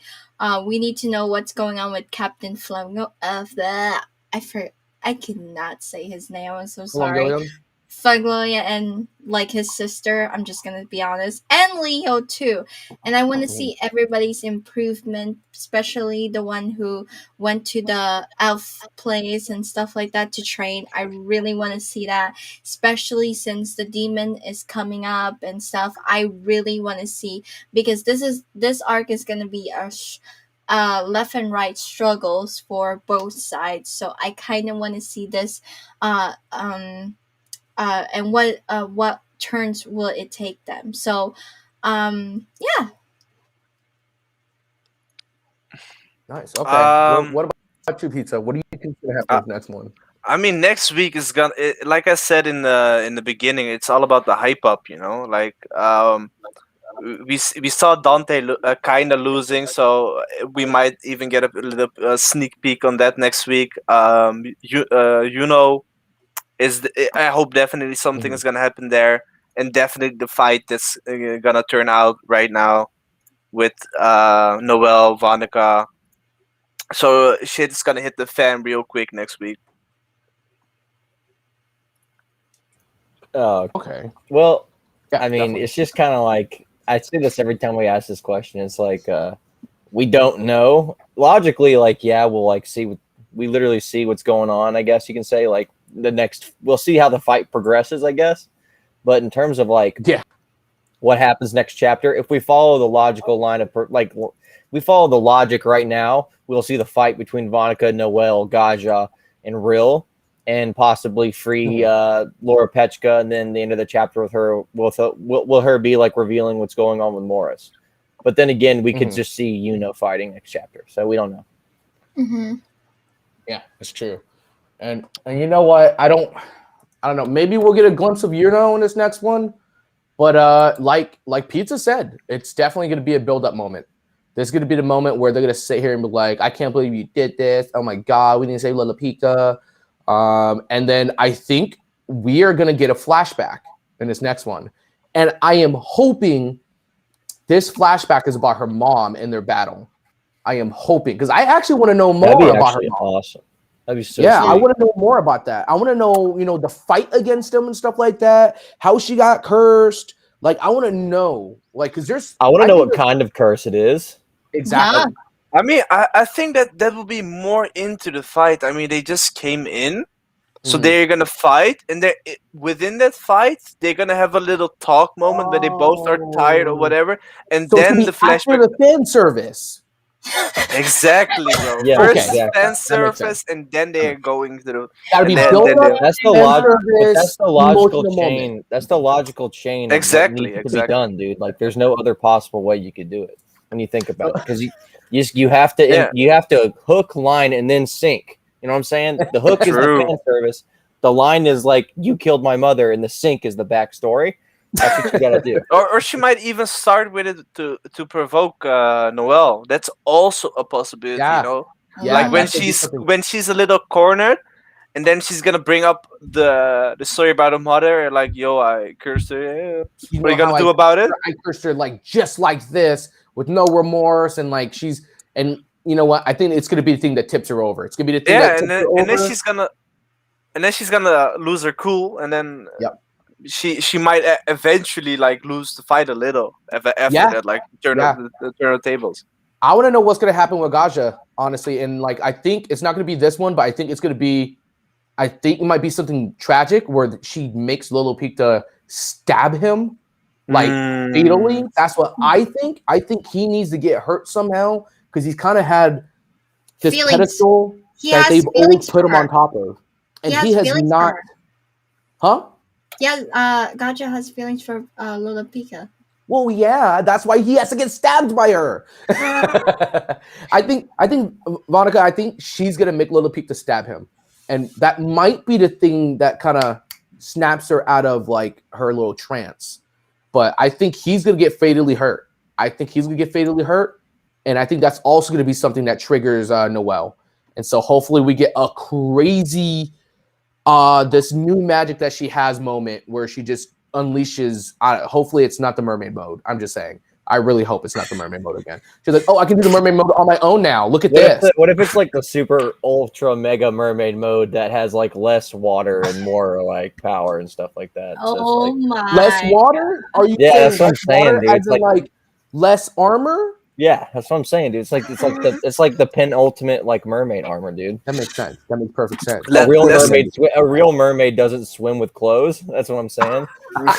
We need to know what's going on with Captain Flamingo. I cannot say his name. I'm so sorry. Fagloya and like his sister. I'm just gonna be honest, and Leo too. And I want to see everybody's improvement, especially the one who went to the elf place and stuff like that to train. I really want to see that, especially since the demon is coming up and stuff. I really want to see, because this arc is gonna be a left and right struggles for both sides. So I kind of want to see this, and what turns will it take them? So, yeah. Nice. Okay. What about you, Pizza? What do you think is gonna happen with the next one? I mean, next week is like I said in the beginning, it's all about the hype up. Like we saw Dante kind of losing, so we might even get a little sneak peek on that next week. I hope definitely something is gonna happen there, and definitely the fight that's gonna turn out right now with Noelle, Vanica. So shit is gonna hit the fan real quick next week. Okay. Well, Yeah, I mean, definitely. it's just kind of like, I say this every time we ask this question. It's like, we don't know. Logically, like, yeah, we'll like see. We literally see what's going on. I guess you can say, like, we'll see how the fight progresses, I guess. But in terms of like, what happens next chapter, if we follow the logical line of we follow the logic right now, we'll see the fight between Vanica, Noelle, Gadjah, and Rill, and possibly free Lolopechka, and then the end of the chapter with her will her be like revealing what's going on with Moris. But then again, we could just see fighting next chapter, so we don't know. Yeah, it's true. And you know what? I don't know. Maybe we'll get a glimpse of Yuno in this next one. But like Pizza said, it's definitely going to be a build-up moment. There's going to be the moment where they're going to sit here and be like, I can't believe you did this. Oh, my God, we didn't save Lolopechka. And then I think we are going to get a flashback in this next one. And I am hoping this flashback is about her mom and their battle. I am hoping. Because I actually want to know more about her mom. Awesome. That'd be so yeah, sweet. I want to know more about that. I want to know, the fight against them and stuff like that. How she got cursed. Like, I want to know. Like, because there's... I want to know what kind of curse it is. Exactly. Yeah. I mean, I think that will be more into the fight. I mean, they just came in, so they're gonna fight, and within that fight, they're gonna have a little talk moment where they both are tired or whatever, and So then the flashback. after the fan service. Exactly, bro. Yeah, First okay. fan service, and then they're going through. Gotta be and then- built then up. they- That's the Fan logical. service, That's the logical emotional chain. moment. That's the logical chain. Of Exactly, what needs to be exactly. done, dude. Like, there's no other possible way you could do it when you think about it, because you have to Yeah. you have to hook, line, and then sink. You know what I'm saying? The hook is the True. fan service. The line is like, you killed my mother, and the sink is the backstory. That's what you gotta do. Or she might even start with it to provoke Noelle. That's also a possibility, Yeah. Yeah, like when that could be something. she's a little cornered, and then she's gonna bring up the story about her mother, and like, yo, I cursed her. You What are you know gonna how do about it? I cursed her like just like this with no remorse, and like and you know what? I think it's gonna be the thing that tips her over. It's gonna be the thing that Yeah, tips her over. and then she's gonna lose her cool, and then Yep. she might eventually like lose the fight a little after Yeah. that, like turn the tables. I want to know what's gonna happen with Gadjah, honestly, and like I think it's not gonna be this one, but I think it's gonna be. I think it might be something tragic where she makes Lolopechka stab him, like fatally. That's what I think. I think he needs to get hurt somehow because he's kind of had this Feelings. pedestal He that has they've always feelings put for him on her. top of, and He he has has feelings for not. her. Huh? Yeah, Gadjah has feelings for Lolopechka. Well, yeah, that's why he has to get stabbed by her. I think Vanica. I think she's gonna make Lolopechka stab him, and that might be the thing that kind of snaps her out of like her little trance. But I think he's gonna get fatally hurt. And I think that's also gonna be something that triggers Noelle. And so hopefully we get a crazy, this new magic that she has moment where she just unleashes. Hopefully it's not the mermaid mode. I'm just saying. I really hope it's not the mermaid mode again. She's like, oh, I can do the mermaid mode on my own now. Look at this. What if it's like the super ultra mega mermaid mode that has like less water and more like power and stuff like that? So Oh it's like, my! Less water? Are you Yeah, saying that's what I'm less saying, water dude. as It's in, like less armor? yeah, that's what I'm saying, dude. It's like the penultimate like mermaid armor, dude. That makes sense. That makes perfect sense. A real mermaid doesn't swim with clothes. That's what I'm saying.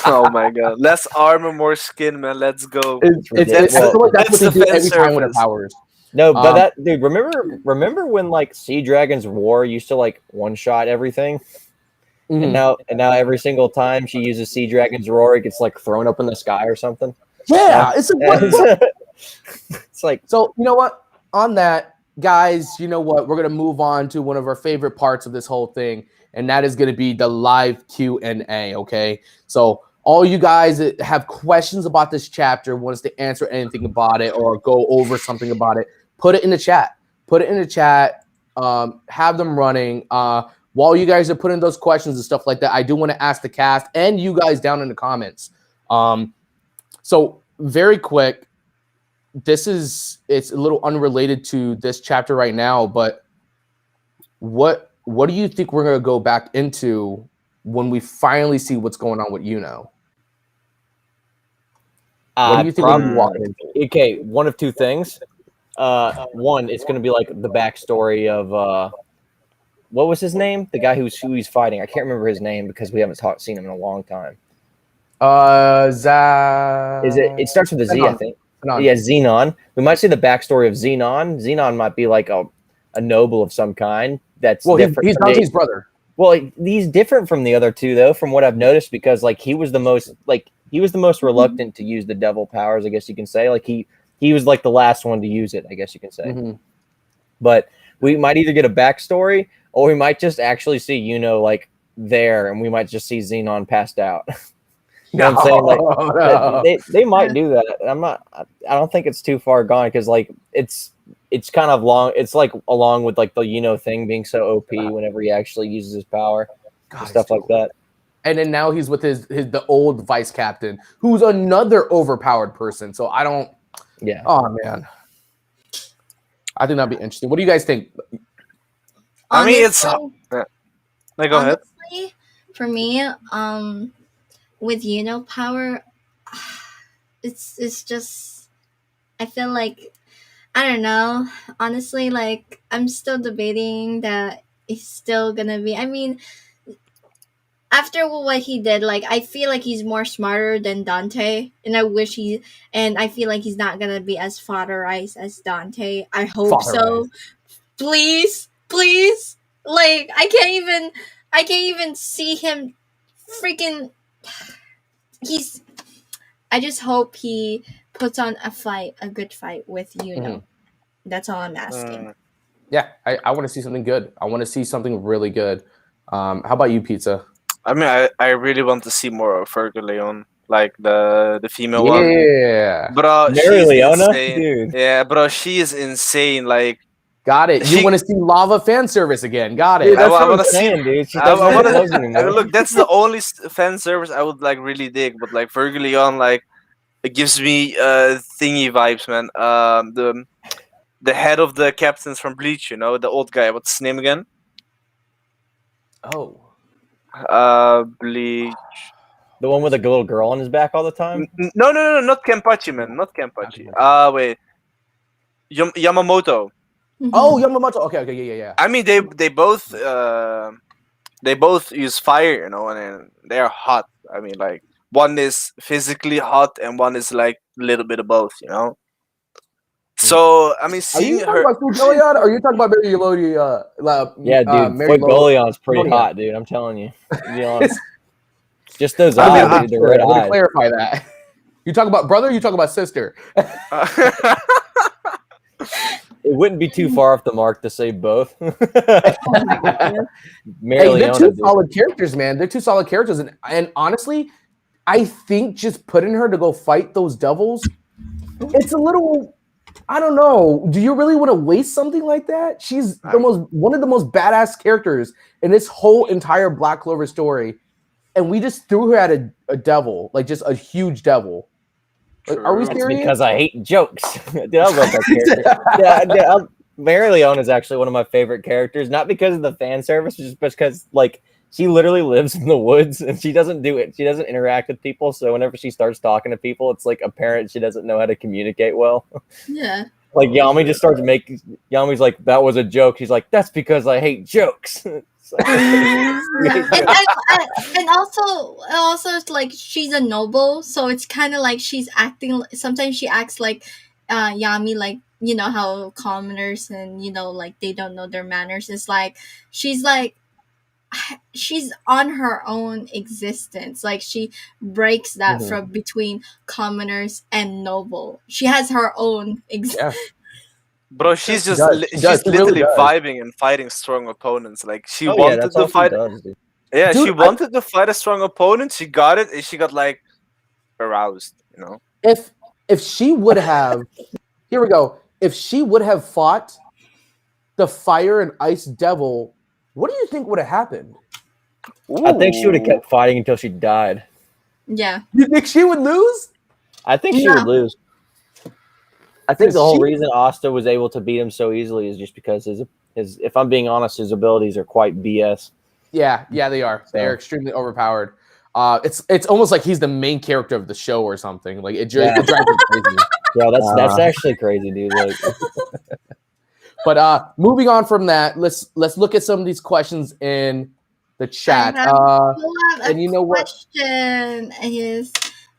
Oh my god! Less armor, more skin, man. Let's go. I feel like that's what they That's do the every fan time with their service. powers. No, but that dude, remember when like Sea Dragon's Roar used to like one shot everything? Mhm. And now every single time she uses Sea Dragon's Roar, it gets like thrown up in the sky or something. Yeah, it's a It's like, So, you know what? On that, guys, you know what? We're going to move on to one of our favorite parts of this whole thing, and that is going to be the live Q&A, okay? So, all you guys that have questions about this chapter, want us to answer anything about it or go over something about it, put it in the chat. Have them running. While you guys are putting those questions and stuff like that, I do want to ask the cast and you guys down in the comments. So, very quick, it's a little unrelated to this chapter right now, but what do you think we're going to go back into when we finally see what's going on with Yuno? What do you think we're gonna be walking into? Okay, one of two things. One, it's going to be like the backstory of what was his name? The guy who he's fighting. I can't remember his name because we haven't seen him in a long time. It starts with a Z, I think. Zenon. Yeah, Xenon. We might see the backstory of Xenon. Xenon might be like a noble of some kind. That's different. He's Dante's brother. Well, he's different from the other two, though, from what I've noticed, because like he was the most reluctant to use the devil powers, I guess you can say. Like he was like the last one to use it, I guess you can say. Mm-hmm. But we might either get a backstory or we might just actually see, like there, and we might just see Xenon passed out. You know what I'm saying? Like no. they might do that. I don't think it's too far gone because like it's kind of long. It's like along with like the thing being so OP whenever he actually uses his power and stuff like that. And then now he's with the old vice captain, who's another overpowered person. So I don't. Yeah. Oh man. I think that'd be interesting. What do you guys think? I mean, it's. Go ahead. Honestly, for me, with power, it's just I feel like I don't know. Honestly, like I'm still debating that it's still gonna be. I mean, after what he did, like I feel like he's more smarter than Dante, and I feel like he's not gonna be as fodderized as Dante. I hope so. Please, please. Like I can't even see him freaking. I just hope he puts on a good fight with That's all I'm asking. Yeah, I want to see something good. I want to see something really good. How about you, Pizza? I mean, I really want to see more of Fergie Leon, like the female one. Yeah, bro, Mary she's Leona, insane. dude. Yeah, bro, she is insane. Like, got it. You want to see lava fan service again? Got it. Dude, that's I what I'm wanna see- saying, dude. She I doesn't wanna- have clothes anymore. look, that's the only fan service I would like really dig. But like Fergie Leon, like it gives me thingy vibes, man. The head of the captains from Bleach, the old guy. What's his name again? Oh. Bleach. The one with the little girl on his back all the time? No, not Kenpachi, man. Not Kenpachi. Wait. Yamamoto. Oh, Yamamoto. Okay, yeah. I mean, they both use fire, and they are hot. I mean, like one is physically hot and one is like a little bit of both, So I mean, Are you seeing talking her. about Fujoyada, or are you talking about Mary Elodie? Yeah, dude. Mary Fuegoleon's pretty Elodie? hot, dude. I'm telling you. To be honest. Just those I mean, eyes, dude. The red let me eyes. clarify that. You talk about brother, you talk about sister. It wouldn't be too far off the mark to say both. Mary Hey, they're Leona, two dude. solid characters, man. They're two solid characters, and honestly, I think just putting her to go fight those devils, it's a little. I don't know. Do you really want to waste something like that? She's one of the most badass characters in this whole entire Black Clover story, and we just threw her at a devil, like just a huge devil. Like, are we True. It's serious? because I hate jokes. Dude, I love that character. Yeah, Mary Leona is actually one of my favorite characters, not because of the fan service, just because like she literally lives in the woods and she doesn't do it. She doesn't interact with people, so whenever she starts talking to people, it's like apparent she doesn't know how to communicate well. Yeah. Like Yami just starts making. Yami's like, "That was a joke." She's like, "That's because I hate jokes." And also it's like she's a noble, so it's kind of like she's acting. Sometimes she acts like Yami, like how commoners and like they don't know their manners. It's like she's on her own existence. Like she breaks that from between commoners and noble. She has her own existence. Yeah. Bro, she's just She really literally does. vibing and fighting strong opponents. Like she Oh, wanted that's to all fight. she does, dude. Yeah, Dude, she wanted to fight a strong opponent. She got it, and she got like aroused. If she would have, here we go. If she would have fought the fire and ice devil, what do you think would have happened? I think she would have kept fighting until she died. Yeah. You think she would lose? I think she No. would lose. I think Because the whole she- reason Asta was able to beat him so easily is just because his if I'm being honest, his abilities are quite BS. Yeah, they are. They're extremely overpowered. It's almost like he's the main character of the show or something. Like it drives me crazy. Yeah, that's actually crazy, dude. Like, But moving on from that, let's look at some of these questions in the chat. And you know what? Question is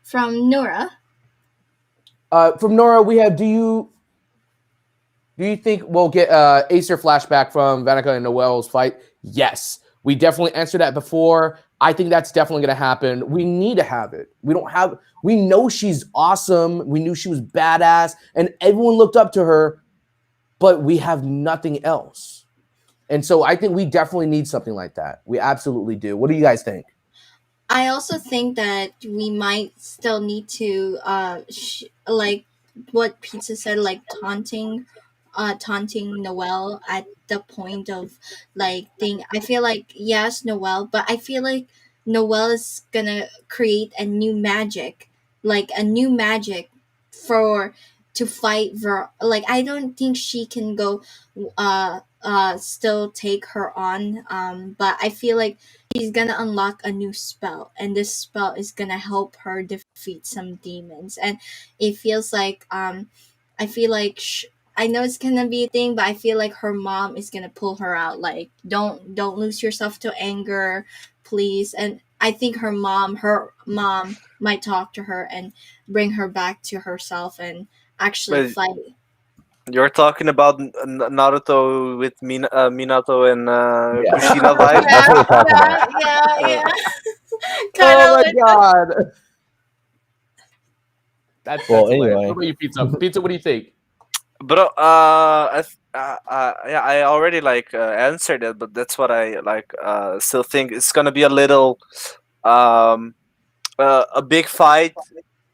from Nora. From Nora, we have. Do you think we'll get Acer flashback from Vanica and Noelle's fight? Yes, we definitely answered that before. I think that's definitely going to happen. We need to have it. We know she's awesome. We knew she was badass, and everyone looked up to her. But we have nothing else. And so I think we definitely need something like that. We absolutely do. What do you guys think? I also think that we might still need to like what Pizza said, like taunting Noelle at the point of like thing. I feel like yes, Noelle, but I feel like Noelle is gonna create a new magic, like a new magic for to fight like I don't think she can go still take her on, but I feel like she's gonna unlock a new spell, and this spell is gonna help her defeat some demons. And it feels like I feel like I know it's gonna be a thing, but I feel like her mom is gonna pull her out. Like, don't lose yourself to anger, please. And I think her mom might talk to her and bring her back to herself and actually But fight. you're talking about Naruto with Minato and Yeah. Kushina vibe. That's what we're talking about. Yeah. Kind Oh of my like god. That's Well, hilarious. anyway. What about you, Pizza? Pizza, what do you think? But yeah, I already like answered it, but that's what I like. Still think it's gonna be a little, um, a big fight,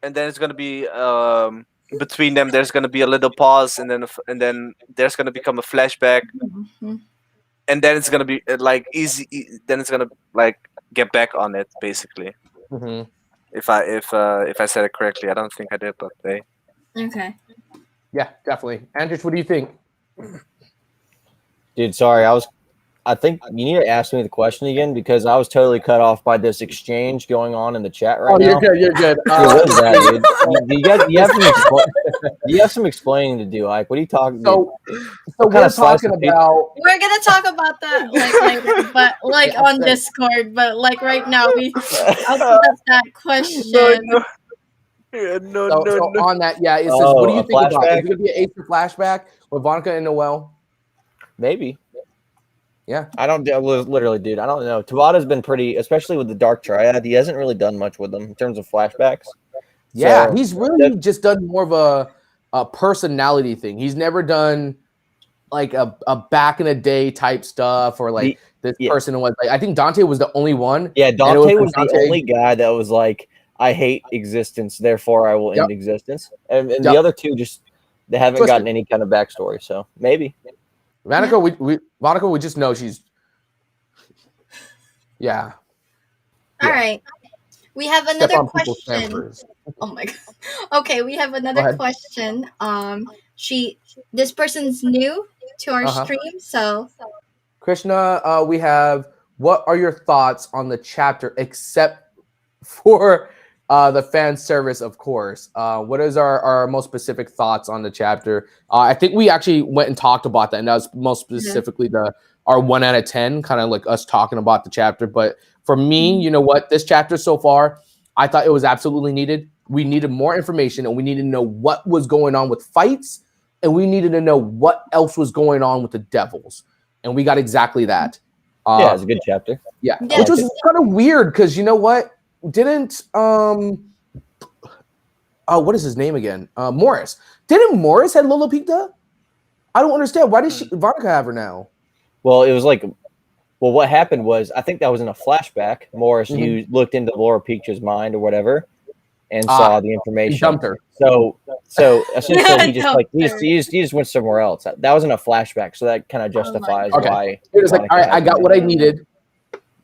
and then it's gonna be between them. There's gonna be a little pause, and then there's gonna become a flashback, Mhm. and then it's gonna be like easy. Then it's gonna like get back on it basically. Mm-hmm. If I said it correctly, I don't think I did, but hey. Okay. Yeah, definitely. Andrech, what do you think? Dude, sorry, I think you need to ask me the question again because I was totally cut off by this exchange going on in the chat right Oh, now. you're good. You're good. Dude, what is that, dude? You have some explaining to do, Ike. What are you talking? So What kind we're of slice talking of pizza- about. We're gonna talk about that like later, but like Yeah, on so- Discord. But like right now, I'll put up that question. No, yeah, no, So, no, so no. on that, yeah, it says, what do you a think about? Is flashback? it gonna be an Acer flashback with Vanica and Noelle? Maybe. Yeah. I don't literally, dude. I don't know. Tabata's been pretty, especially with the Dark Triad. He hasn't really done much with them in terms of flashbacks. Yeah, So, he's really just done more of a personality thing. He's never done like a back in the day type stuff or like this yeah. person was like I think Dante was the only one. Yeah, and it Dante was Dante. the only guy that was like, I hate existence, therefore I will Yep. end existence. And Yep. the other two just they haven't Twisted. gotten any kind of backstory. So maybe. Vanica, Vanica, we just know she's. Yeah. All right. We have Step another on people's question. pampers. Oh my god. Okay, we have Go another ahead. question. This person's new to our Uh-huh. stream, so Krishna, we have. What are your thoughts on the chapter, except for the fan service, of course? What is our most specific thoughts on the chapter? I think we actually went and talked about that, and that was most specifically our 1 out of 10, kind of like us talking about the chapter. But for me, you know what? This chapter so far, I thought it was absolutely needed. We needed more information, and we needed to know what was going on with fights, and we needed to know what else was going on with the devils, and we got exactly that. Yeah, it's a good chapter. Yeah, Yeah. which was kind of weird because you know what? Didn't what is his name again? Moris. Didn't Moris had Lolopechka? I don't understand. Why did Vanica have her now? Well, it was like, well, what happened was I think that was in a flashback. Morris Mhm. looked into Lolopechka's mind or whatever, and saw the He information. dumped her. So essentially, he just Dumped like her. he just went somewhere else. That wasn't a flashback, so that kind of my justifies God. why. It was like, Vanica all right, I had got her. what I needed.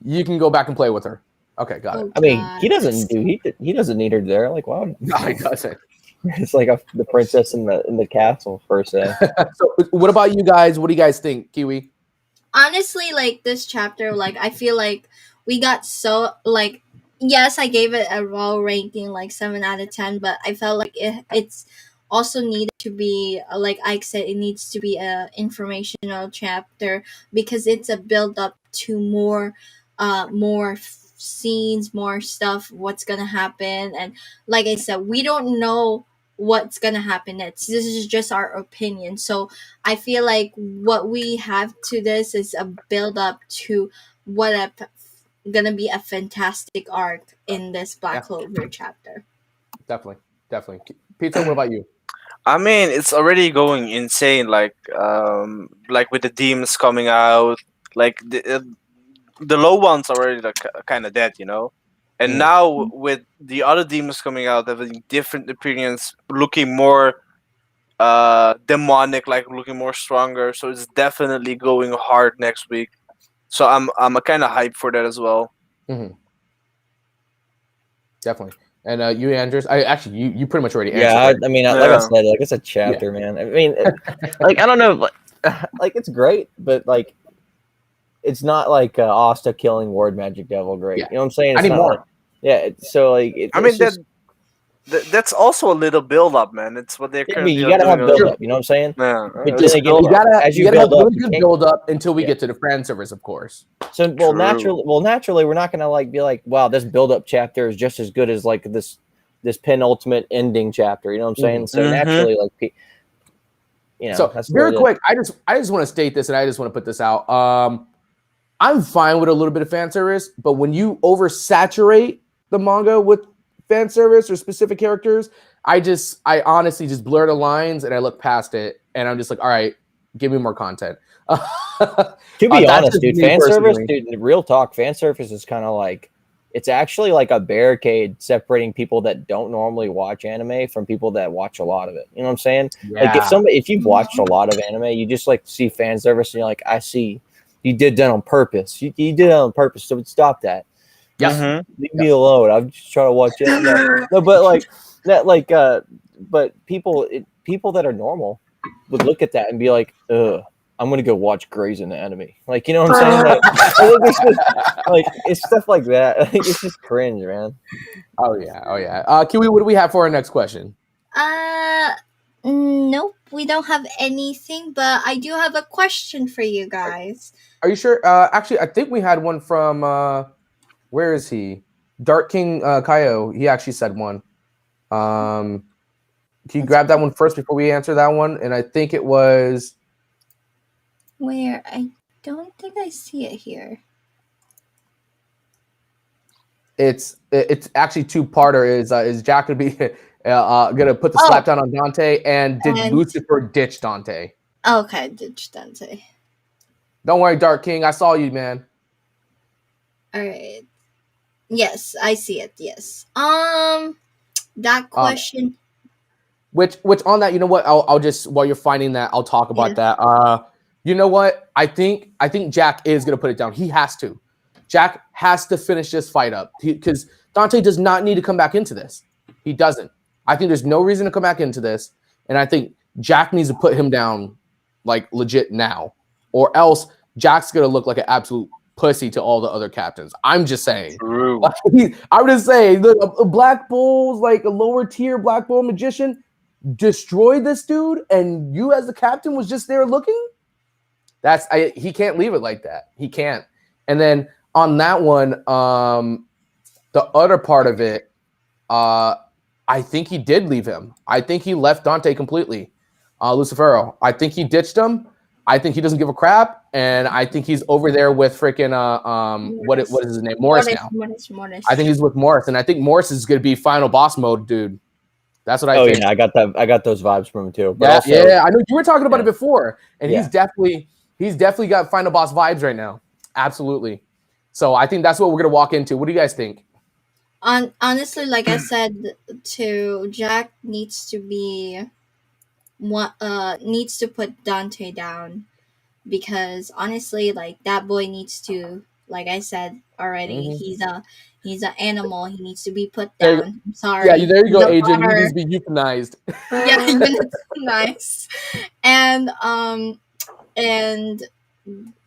You can go back and play with her. Okay, got it. Oh, I mean, he God. doesn't he doesn't need her there. Like, wow, No, he doesn't. it's like the princess in the castle per se. So, what about you guys? What do you guys think, Kiwi? Honestly, like this chapter, like I feel like we got so like yes, I gave it a raw ranking like 7 out of 10, but I felt like it's also needed to be like Ike said, it needs to be a informational chapter because it's a build up to more scenes, more stuff, what's gonna happen, and like I said, we don't know what's gonna happen next. This is just our opinion, so I feel like what we have to this is a build up to gonna be a fantastic arc in this Black Clover chapter. Definitely. Pizza, what about you? I mean, it's already going insane. Like with the demons coming out, like the low ones already like kind of dead, you know. And Mm. now with the other demons coming out, having different appearance, looking more demonic, like looking more stronger. So it's definitely going hard next week. So I'm kind of hyped for that as well. Mm-hmm. Definitely. And you, Andrews, you pretty much already Yeah, answered. I mean, like I Yeah. said, like it's a chapter, man. I mean, like I don't know, like it's great, but like it's not like Asta killing Ward Magic Devil great. Yeah. You know what I'm saying? I It's need not more. like so like I it's mean just that's also a little build up, man. It's what they're I mean currently you gotta doing. have build up. You know what I'm saying? Yeah, But it's then a again, build You up. gotta as you you gotta have build up, really you good can't. build up until we Yeah. get to the fan service, of course. So True. naturally, we're not gonna like be like, wow, this build up chapter is just as good as like this penultimate ending chapter. You know what I'm saying? So Mhm. naturally, like you know, So that's where very it is. quick, I just want to state this, and I just want to put this out. I'm fine with a little bit of fan service, but when you oversaturate the manga with fan service or specific characters, I honestly just blur the lines and I look past it, and I'm just like, all right, give me more content. To be That's honest, just dude, me fan service, personally. dude, real talk, fan service is kind of like it's actually like a barricade separating people that don't normally watch anime from people that watch a lot of it. You know what I'm saying? Like Yeah. if you've watched a lot of anime, you just like see fan service and you're like, I see you did that on purpose. You did it on purpose, so stop that. Just Mhm. leave me alone. I'm just trying to watch it. No, but like that, like but people that are normal would look at that and be like, ugh. I'm gonna go watch Grey's Anatomy. Like, you know what I'm saying? Like, it's just like it's stuff like that. Like, it's just cringe, man. Oh yeah. Kiwi, what do we have for our next question? Nope, we don't have anything, but I do have a question for you guys. Are you sure? Actually, I think we had one from where is he? Dark King Kaio. He actually said one. Can you grab that one first before we answer that one? And I think it was Where? I don't think I see it here. it's actually two-parter. Is Jack gonna be gonna put the slap down on Dante? And did Lucifer ditch Dante? Okay, ditch Dante. Don't worry, Dark King. I saw you, man. All right. Yes, I see it. Yes. That question. Which on that, you know what? I'll just while you're finding that, I'll talk about that. You know what? I think Jack is gonna put it down. He has to. Jack has to finish this fight up because Dante does not need to come back into this. He doesn't. I think there's no reason to come back into this, and I think Jack needs to put him down like legit now, or else Jack's gonna look like an absolute pussy to all the other captains. I'm just saying. True. I'm just saying. Look, a Black Bull's like a lower tier Black Bull magician destroyed this dude, and you as the captain was just there looking. He can't leave it like that. He can't. And then on that one, the other part of it, I think he did leave him. I think he left Dante completely. Lucifero. I think he ditched him. I think he doesn't give a crap, and I think he's over there with freaking what is his name? Moris now. Morris. I think he's with Morris, and I think Morris is going to be final boss mode, dude. That's what I think. Yeah, I got those vibes from him too. But also, yeah, I know you were talking about it before, and Yeah. he's definitely got final boss vibes right now. Absolutely. So I think that's what we're gonna walk into. What do you guys think? Honestly, like I said, to Jack needs to put Dante down, because honestly, like that boy needs to, like I said already, he's an animal. He needs to be put down. I'm sorry. Yeah, there you go, The Agent. He butter. needs to be euthanized. Yeah, nice. And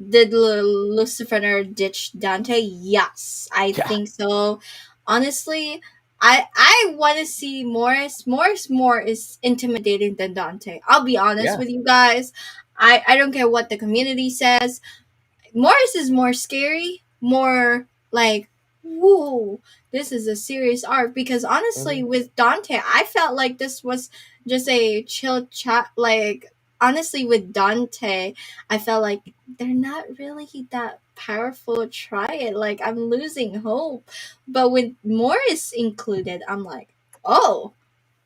did Lucifer ditch Dante? Yes, I think so. Honestly, I want to see Morris. Morris more is intimidating than Dante. I'll be honest with you guys. I don't care what the community says. Morris is more scary, more like, whoa, this is a serious arc. Because honestly, with Dante, I felt like this was just a chill chat. Like, honestly, with Dante, I felt like they're not really that powerful. Try it. Like, I'm losing hope. But with Morris included, I'm like, oh,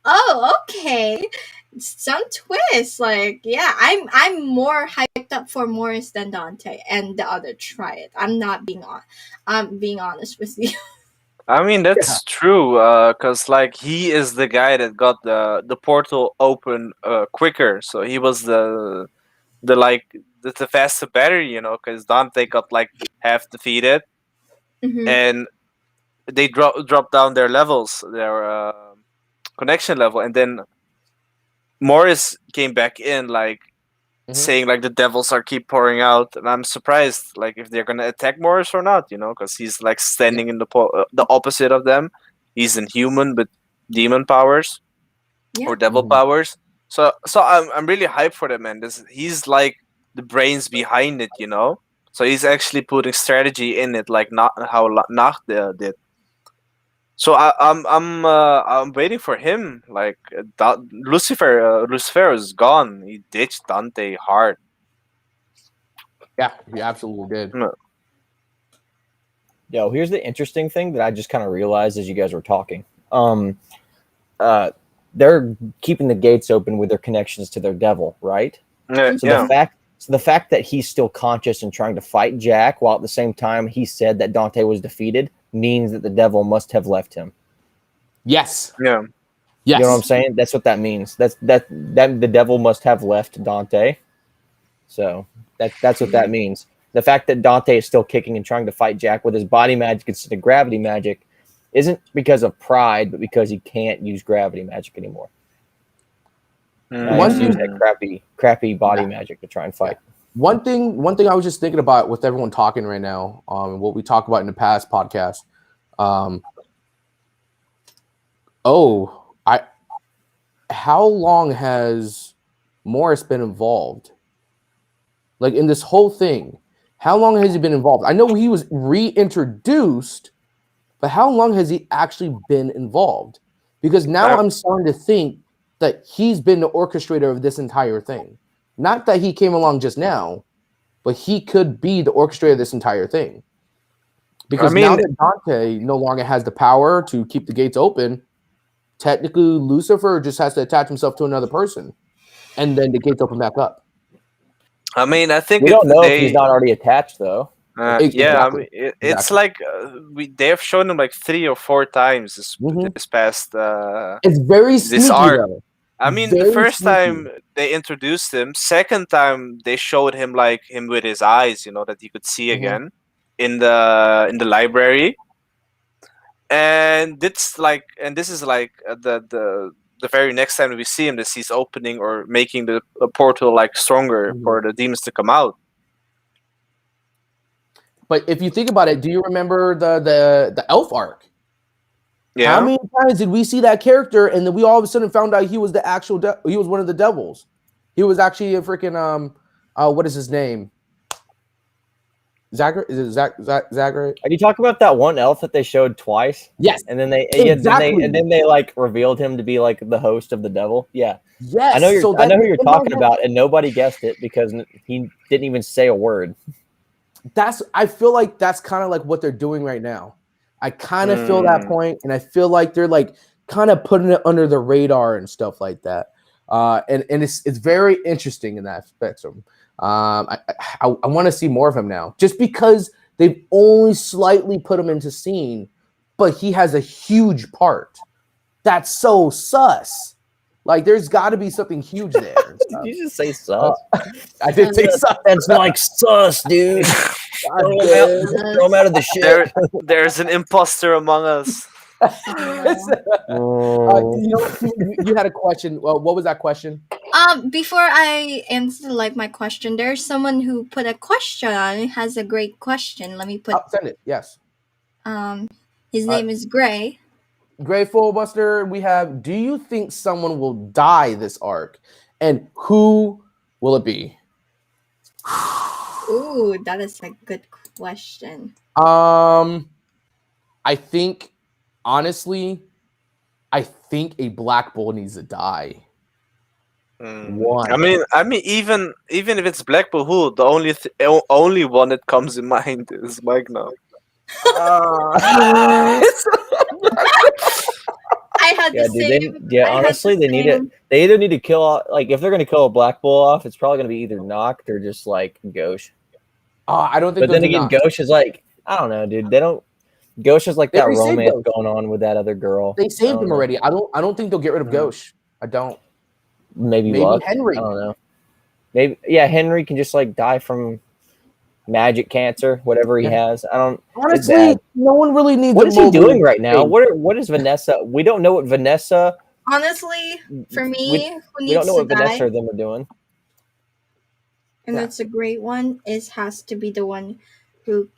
Oh, okay. Some twist. Like, yeah, I'm more hyped up for Morris than Dante and the other triad. I'm being honest with you. I mean, that's true. Cause like he is the guy that got the portal open quicker. So he was the like the faster battery, you know. Cause Dante got like half defeated, Hmm. and they drop down their levels, their connection level, and then Morris came back in like Mhm. saying like the devils are keep pouring out, and I'm surprised like if they're gonna attack Morris or not, you know, because he's like Yeah. standing in the opposite of them. He's inhuman with demon powers Yeah. or devil Mhm. powers. So I'm really hyped for that man. This he's like the brains behind it, you know. So he's actually putting strategy in it, like not how Nacht did. So I'm waiting for him. Like Lucifer is gone. He ditched Dante hard. Yeah, he absolutely did. Mm. Yo, here's the interesting thing that I just kind of realized as you guys were talking. Uh, they're keeping the gates open with their connections to their devil, right? Yeah, So yeah. the fact that he's still conscious and trying to fight Jack, while at the same time he said that Dante was defeated, means that the devil must have left him. Yes. Yeah. Yes. You know what I'm saying? That's what that means. That the devil must have left Dante. So that's what that means. The fact that Dante is still kicking and trying to fight Jack with his body magic instead of gravity magic isn't because of pride, but because he can't use gravity magic anymore. He has to use that crappy body magic to try and fight. One thing I was just thinking about with everyone talking right now, what we talked about in the past podcast. How long has Morris been involved? Like in this whole thing, how long has he been involved? I know he was reintroduced, but how long has he actually been involved? Because now I'm starting to think that he's been the orchestrator of this entire thing. Not that he came along just now, but he could be the orchestrator of this entire thing. Because now that Dante no longer has the power to keep the gates open, technically Lucifer just has to attach himself to another person, and then the gates open back up. I mean, I think we don't know if he's not already attached, though. Yeah, I mean, it's like they have shown him like 3 or 4 times this past. It's very sneaky, this arc. though. I mean, Very the first sneaky. time they introduced him, second time they showed him like him with his eyes, you know, that he could see again in the library. And this is like the very next time we see him, that he's opening or making the portal like stronger for the demons to come out. But if you think about it, do you remember the elf arc? Yeah. How many times did we see that character, and then we all of a sudden found out he was the actual he was one of the devils? He was actually a freaking what is his name? Zachary? Is it Zachary? Are you talking about that one elf that they showed twice? Yes. And then they exactly. then they like revealed him to be like the host of the devil. Yeah. Yes. I know who you're talking about, and nobody guessed it because he didn't even say a word. I feel like that's kind of like what they're doing right now. I kind of feel that point, and I feel like they're like kind of putting it under the radar and stuff like that. And it's very interesting in that spectrum. I want to see more of him now, just because they've only slightly put him into scene, but he has a huge part. That's so sus. Like, there's got to be something huge there. Did you just say sus? I did say sus. That's like sus, dude. Throw him out of the ship. There's an imposter among us. You had a question. Well, what was that question? Before I answer my question, there's someone who put a question on. It has a great question. Let me put. Send it. Yes. His name is Gray. Gray Fullbuster. We have. Do you think someone will die this arc, and who will it be? Ooh, that is a good question. I think, honestly, a Black Bull needs to die. One. I mean, even if it's Black Bull, who the only one that comes in mind is Mike now. I I had Yeah, the dude. same. I had Honestly, the they need to. same. They either need to kill. Like, if they're gonna kill a black bull off, it's probably gonna be either Noct or just like Gauche. I don't think. But they'll then do again, Noct. Gauche is like, I don't know, dude. They don't. Gauche is like They that already saved romance Gauche. going on with that other girl. They saved don't him know. already. I don't think they'll get rid of Gauche. I don't. Maybe Maybe Luck. Henry. I don't know. Maybe Henry can just like die from magic cancer, whatever he has. I don't. It's Honestly, bad. no one really needs. What a is he mobile doing right now? thing. What is Vanessa? We don't know what Vanessa. Honestly, for me, who We don't needs know to what Vanessa die, or them are doing. and Yeah. that's a great one, has to be the one who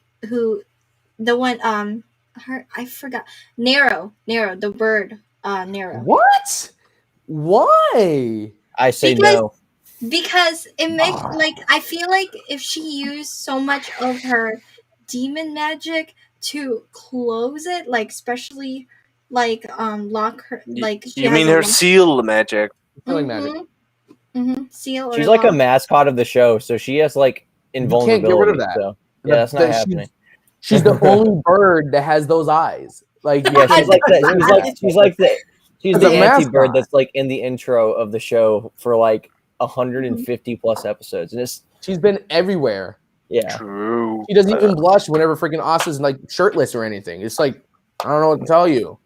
the one I forgot. Nero, the bird, Nero. What? Why? I say Because- no. Because it makes I feel like if she used so much of her demon magic to close it, like especially lock her, like she You has mean a her lock- seal magic? Feeling magic. seal. She's or like a lock. mascot of the show, so she has like You invulnerability. can't get rid of that. So, yeah, that's not happening. She's the only bird that has those eyes. Like Yeah, she's like that. She's As the a anti-bird mascot. that's like in the intro of the show for like 150 plus episodes, and it's she's been everywhere. yeah. True. She doesn't even blush whenever freaking Asa's like shirtless or anything. It's like I don't know what to tell you.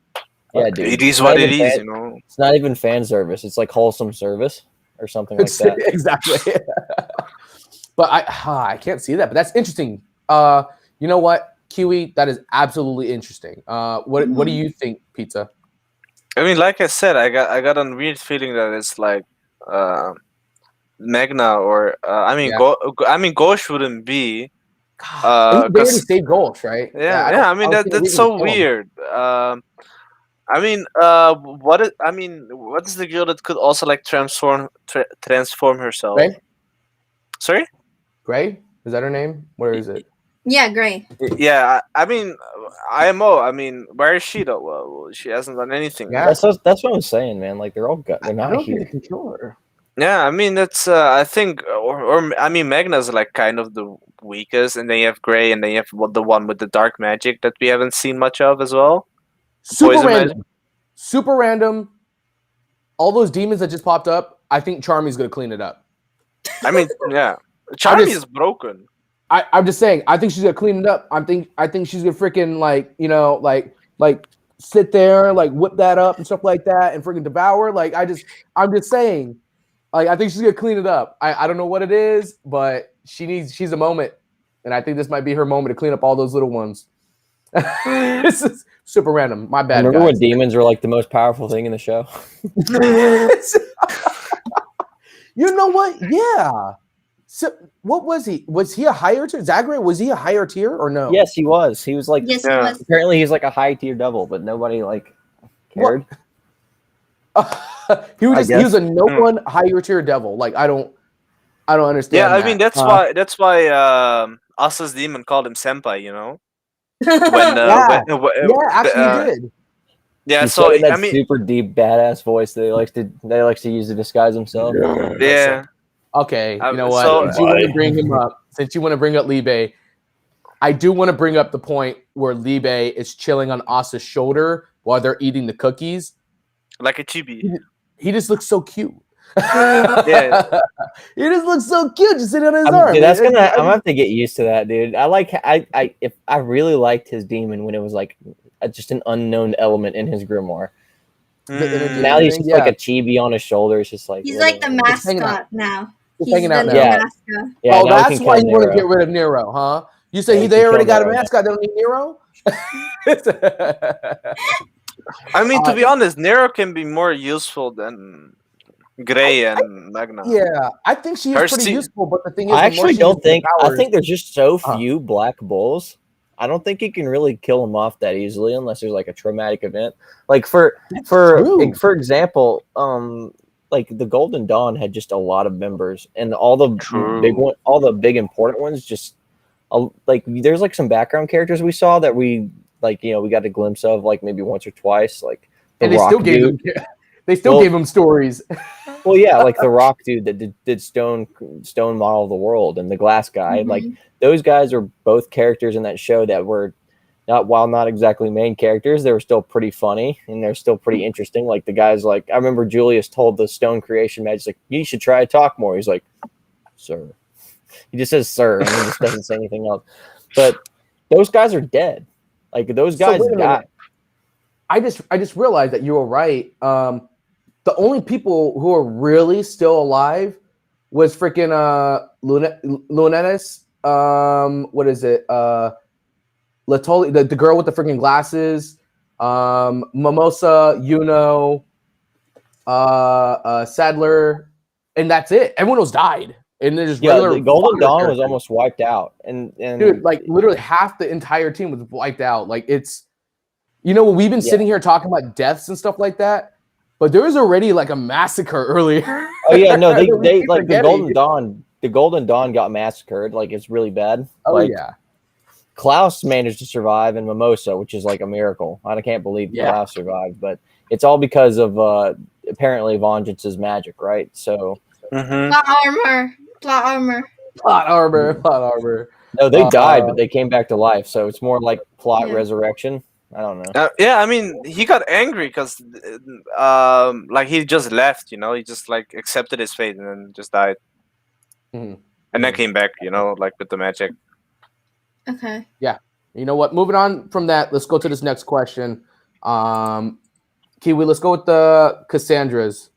Yeah, dude. It is It's what not it even is, fan- you know. It's not even fan service. It's like wholesome service or something like that. Exactly. But I can't see that. But that's interesting. You know what, Kiwi? That is absolutely interesting. What do you think, Pizza? I mean, like I said, I got a weird feeling that it's like Magna or Yeah. Ghosh wouldn't be. They already 'Cause- saved Gulch, right? yeah. I mean don't see a that's reason so to kill him. weird. What is the girl that could also like transform herself? Gray? Sorry. Gray? Is that her name? Where is it? Yeah, Gray. Yeah, I mean, IMO. I mean, where is she though? Well, she hasn't done anything. Yeah. That's what I'm saying, man. Like they're all they're I not don't here. think they can kill her. Yeah, I mean that's I think or I mean Magna's like kind of the weakest, and then you have Gray, and then you have the one with the dark magic that we haven't seen much of as well. Super Poison random. magic. Super random. All those demons that just popped up, I think Charmy's gonna clean it up. I mean, yeah, Charmy is broken. I'm just saying, I think she's gonna clean it up. I think she's gonna freaking like sit there, like whip that up and stuff like that and freaking devour. Like I'm just saying, like I think she's gonna clean it up. I don't know what it is, but she's a moment. And I think this might be her moment to clean up all those little ones. This is super random. My bad. Remember guys. when demons were like the most powerful thing in the show? You know what? Yeah. So what was he? Was he a higher tier? Zagreus, was he a higher tier or no? Yes, he was. He was like Yes, Yeah. it was. apparently he's like a high tier devil, but nobody like cared. he was I he was a no guess. one higher tier devil. Like I don't understand. Yeah, I that. mean that's why Asa's demon called him senpai. You know, when Yeah, actually he did. Yeah, He's so got that I mean, super deep badass voice that they likes to use to disguise himself. yeah. Okay, you know what? So- Since you want to bring him up, since you want to bring up Libe, I do want to bring up the point where Libe is chilling on Asa's shoulder while they're eating the cookies. Like a chibi. He just looks so cute. Yeah. He just looks so cute, just sitting on his Dude, arm. I'm gonna have to get used to that, dude. I really liked his demon when it was like just an unknown element in his grimoire. Mm. Now he's just Yeah. like a chibi on his shoulder. It's just like He's like the Just hanging mascot now. Just He's hanging out the now. Yeah. mascot. Yeah, oh, now we that's can why kill you want to Nero. get rid of Nero, huh? You say Yeah, we they can already kill got a Nero. mascot. They don't need Nero. I mean, to be honest, Nero can be more useful than Gray and Magna. Yeah, I think she is Her pretty se- useful, but the thing is, I the more actually she don't uses her think. I powers- think there's just so Uh-huh. few black bulls. I don't think you can really kill them off that easily unless there's like a traumatic event. Like for true. example, like the Golden Dawn had just a lot of members, and all the True. big important ones just like there's like some background characters we saw that we like we got a glimpse of like maybe once or twice, like the and they Rock still gave dude. him. They still Well- gave him stories. Well, yeah, like the Rock dude that did Stone Model of the World and the Glass guy. Mhm. Like those guys are both characters in that show that were while not exactly main characters, they were still pretty funny and they're still pretty interesting. Like the guys, like I remember Julius told the Stone Creation Magic, like, you should try to talk more. He's like, sir. He just says sir, and he just doesn't say anything else. But those guys are dead. Like those guys died. I just realized that you were right. The only people who are really still alive was freaking Lunenis. What is it? Latoli, the girl with the freaking glasses. Mimosa, Sadler, and that's it. Everyone else died. And then just the Golden Dawn was almost wiped out. And dude, like literally half the entire team was wiped out. Like it's, we've been sitting here talking about deaths and stuff like that, but there was already like a massacre earlier. Oh yeah, no, they like the Golden Dawn got massacred. Like it's really bad. Oh like, yeah. Klaus managed to survive, and Mimosa, which is like a miracle. I can't believe Klaus survived, but it's all because of apparently Vengeance's magic, right? So Plot armor. No, they died, but they came back to life. So it's more like plot resurrection. I don't know. I mean, he got angry because, like he just left. He just like accepted his fate and then just died, and then came back. Like with the magic. Okay. Yeah. You know what? Moving on from that, let's go to this next question. Kiwi, let's go with the Cassandra's.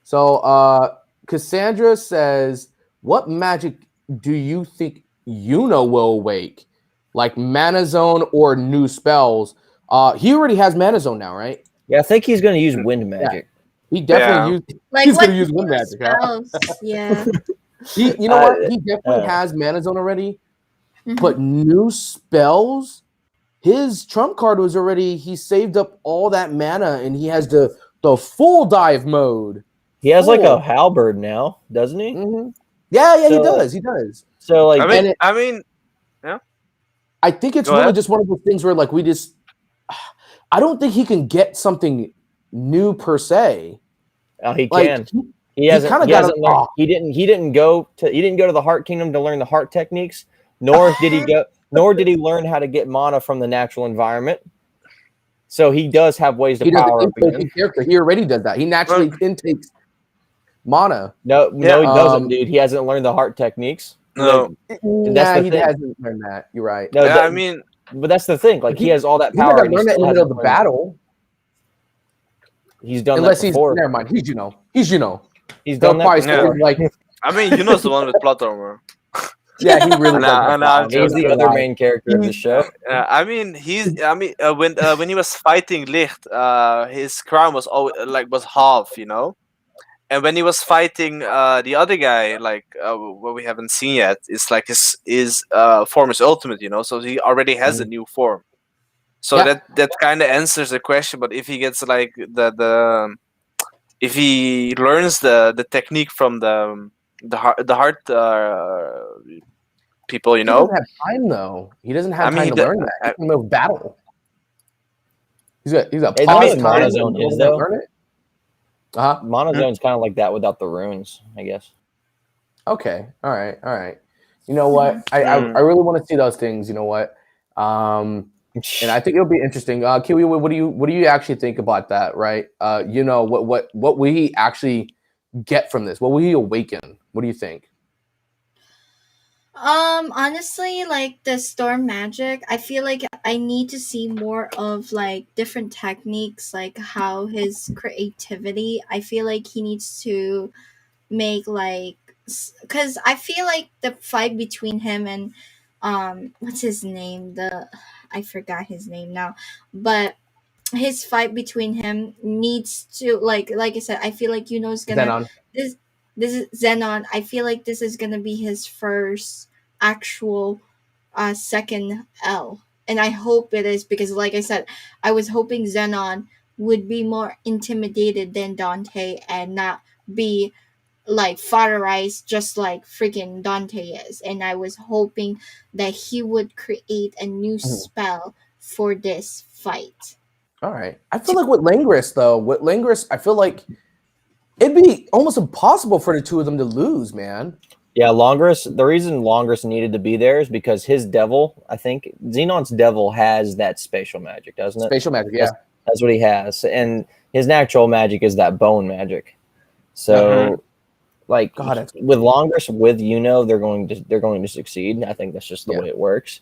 So, Cassandra says, what magic do you think will awake? Like Mana Zone or new spells? He already has Mana Zone now, right? Yeah, I think he's going to use wind magic. He definitely he's going to use wind magic. Spells? Yeah. You know what? He definitely has Mana Zone already. But new spells, his trump card was already, he saved up all that mana and he has the full dive mode. He has like a halberd now, doesn't he? Yeah, he does. So like, I mean, yeah. I think it's really just one of those things where like I don't think he can get something new per se. Oh, he like, can. He didn't go to the Heart Kingdom to learn the heart techniques. Nor did he learn how to get mana from the natural environment. So he does have ways to power up again. Character. He already does that. He naturally intakes mana. No, he doesn't, dude. He hasn't learned the heart techniques. No, he hasn't learned that. You're right. No, but that's the thing. Like he has all that power. He learned that in the middle of the battle. He's done unless that before. Never mind. He's He's done that before. Like, I mean, the one with plot armor. Yeah, he really he's the other main character of the show. I mean, when he was fighting Licht, his crown was was half, and when he was fighting the other guy, what we haven't seen yet, it's like his form is ultimate, so he already has a new form. So that kind of answers the question. But if he gets like if he learns the technique from the heart people, He doesn't have time though. He doesn't have time to learn that. He's in the middle of battle. He's got pause time. Mana Zone is though. Mana Zone's kind of like that without the runes, I guess. Okay. All right. You know what? I really want to see those things. You know what? And I think it'll be interesting. Kiwi, what do you actually think about that? Right? What will he actually get from this? What will he awaken? What do you think? Honestly, like the storm magic, I feel like I need to see more of like different techniques, like how his creativity. I feel like he needs to make because I feel like the fight between him and what's his name? I forgot his name now, but his fight between him needs to like I said, I feel like is gonna Zenon. This is Zenon. I feel like this is gonna be his first actual second L, and I hope it is, because like I said, I was hoping Zenon would be more intimidated than Dante and not be like fatherized just like freaking Dante is, and I was hoping that he would create a new spell for this fight. All right. I feel like with Langris, I feel like it'd be almost impossible for the two of them to lose, man. Yeah, Longris. The reason Longris needed to be there is because his devil, I think Xenon's devil has that spatial magic, doesn't it? Spatial magic, yeah. That's what he has, and his natural magic is that bone magic. So, Mhm. like God, that's with Longris, with they're going to succeed. I think that's just the Yeah. way it works.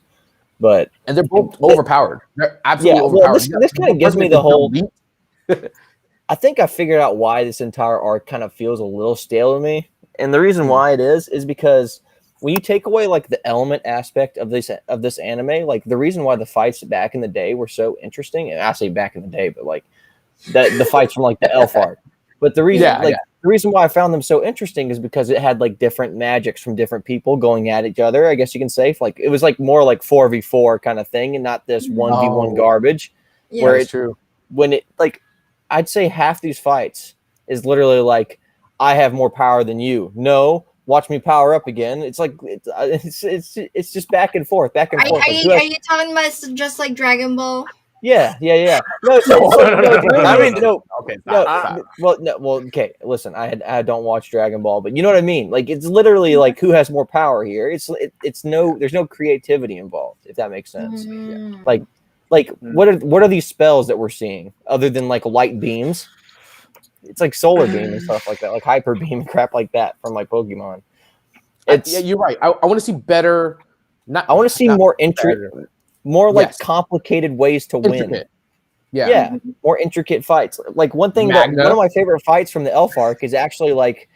But and they're both overpowered. They're absolutely yeah, well, overpowered. this kind of gives me Perfect the whole. elite. I think I figured out why this entire arc kind of feels a little stale to me, and the reason why it is because when you take away like the element aspect of this anime, like the reason why the fights back in the day were so interesting, and I say back in the day, but like the fights from like the elf arc, but the reason the reason why I found them so interesting is because it had like different magics from different people going at each other. I guess you can say like it was like more like 4v4 kind of thing, and not this 1v1 garbage. Yeah. Where That's true. When it like. I'd say half these fights is literally like, I have more power than you. No, watch me power up again. It's like it's just back and forth, back and forth. Are you talking about it's just like Dragon Ball? Yeah. No, okay. Listen, I don't watch Dragon Ball, but you know what I mean. Like it's literally like who has more power here. There's no creativity involved, if that makes sense. Mm. Like what are these spells that we're seeing other than like light beams? It's like solar beam and stuff like that, like hyper beam and crap like that from like Pokemon. Yeah, you're right. I want to see better. I want to see more intricate, more like complicated ways to win. Yeah, more intricate fights. Like one of my favorite fights from the Elf arc is actually like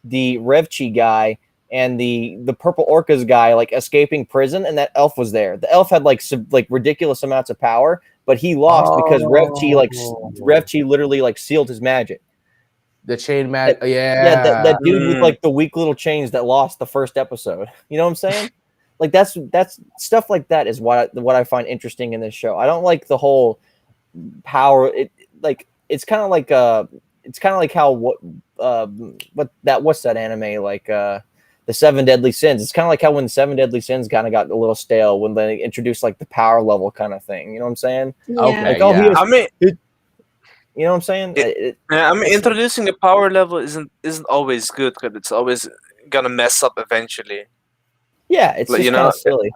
the Revchi guy and the purple orcas guy like escaping prison, and that elf was there. The elf had like ridiculous amounts of power, but he lost because Revchi literally like sealed his magic. The chain magic, that dude with like the weak little chains that lost the first episode. You know what I'm saying? Like that's stuff like that is what I find interesting in this show. I don't like the whole power. It's kind of like how what's that anime like the Seven Deadly Sins. It's kind of like how when Seven Deadly Sins kind of got a little stale when they introduced like the power level kind of thing. You know what I'm saying? Yeah. Okay. Like, you know what I'm saying? Introducing a power level isn't always good because it's always gonna mess up eventually. Yeah, it's just kind of silly.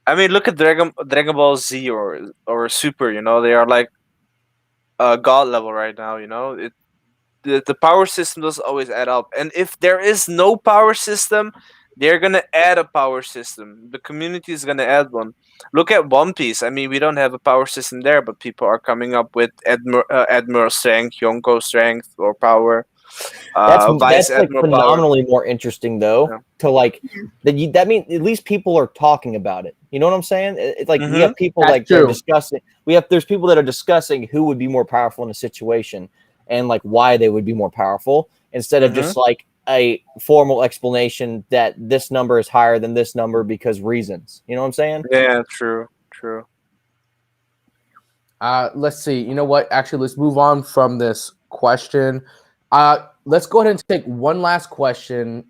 I mean, look at Dragon Ball Z or Super. You know, they are like god level right now. You know, the power system doesn't always add up, and if there is no power system, they're gonna add a power system. The community is gonna add one. Look at One Piece. I mean, we don't have a power system there, but people are coming up with Admiral Strength, Yonko Strength, or power. That's like phenomenally more interesting though. To like that means at least people are talking about it. You know what I'm saying? It's like we have people that are discussing. There's people that are discussing who would be more powerful in a situation and like why they would be more powerful instead of just like a formal explanation that this number is higher than this number because reasons. You know what I'm saying? Yeah, true. Let's see. You know what? Actually, let's move on from this question. Let's go ahead and take one last question.